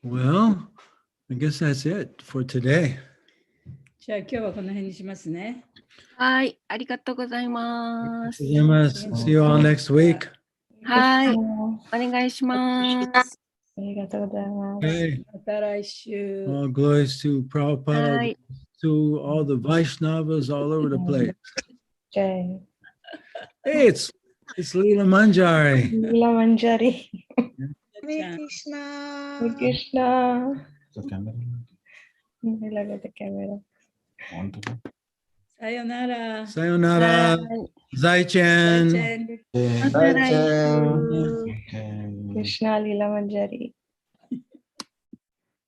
Well, I guess that's it for today. じゃあ今日はこの辺にしますね。はい、ありがとうございます。 See you all next week. はい、お願いします。ありがとうございます。Okay. また来週。 All glories to Prabhupada, はい。 to all the Vaishnavas all over the place. Jai. Hey, it's Leela Manjari. Leela Manjari. Hare Krishna. Hare Krishna. The camera. Look at the camera. On to go. Sayonara. Sayonara. Zai-chan. Zai-chan. Zai-chan. Krishna Leela Manjari.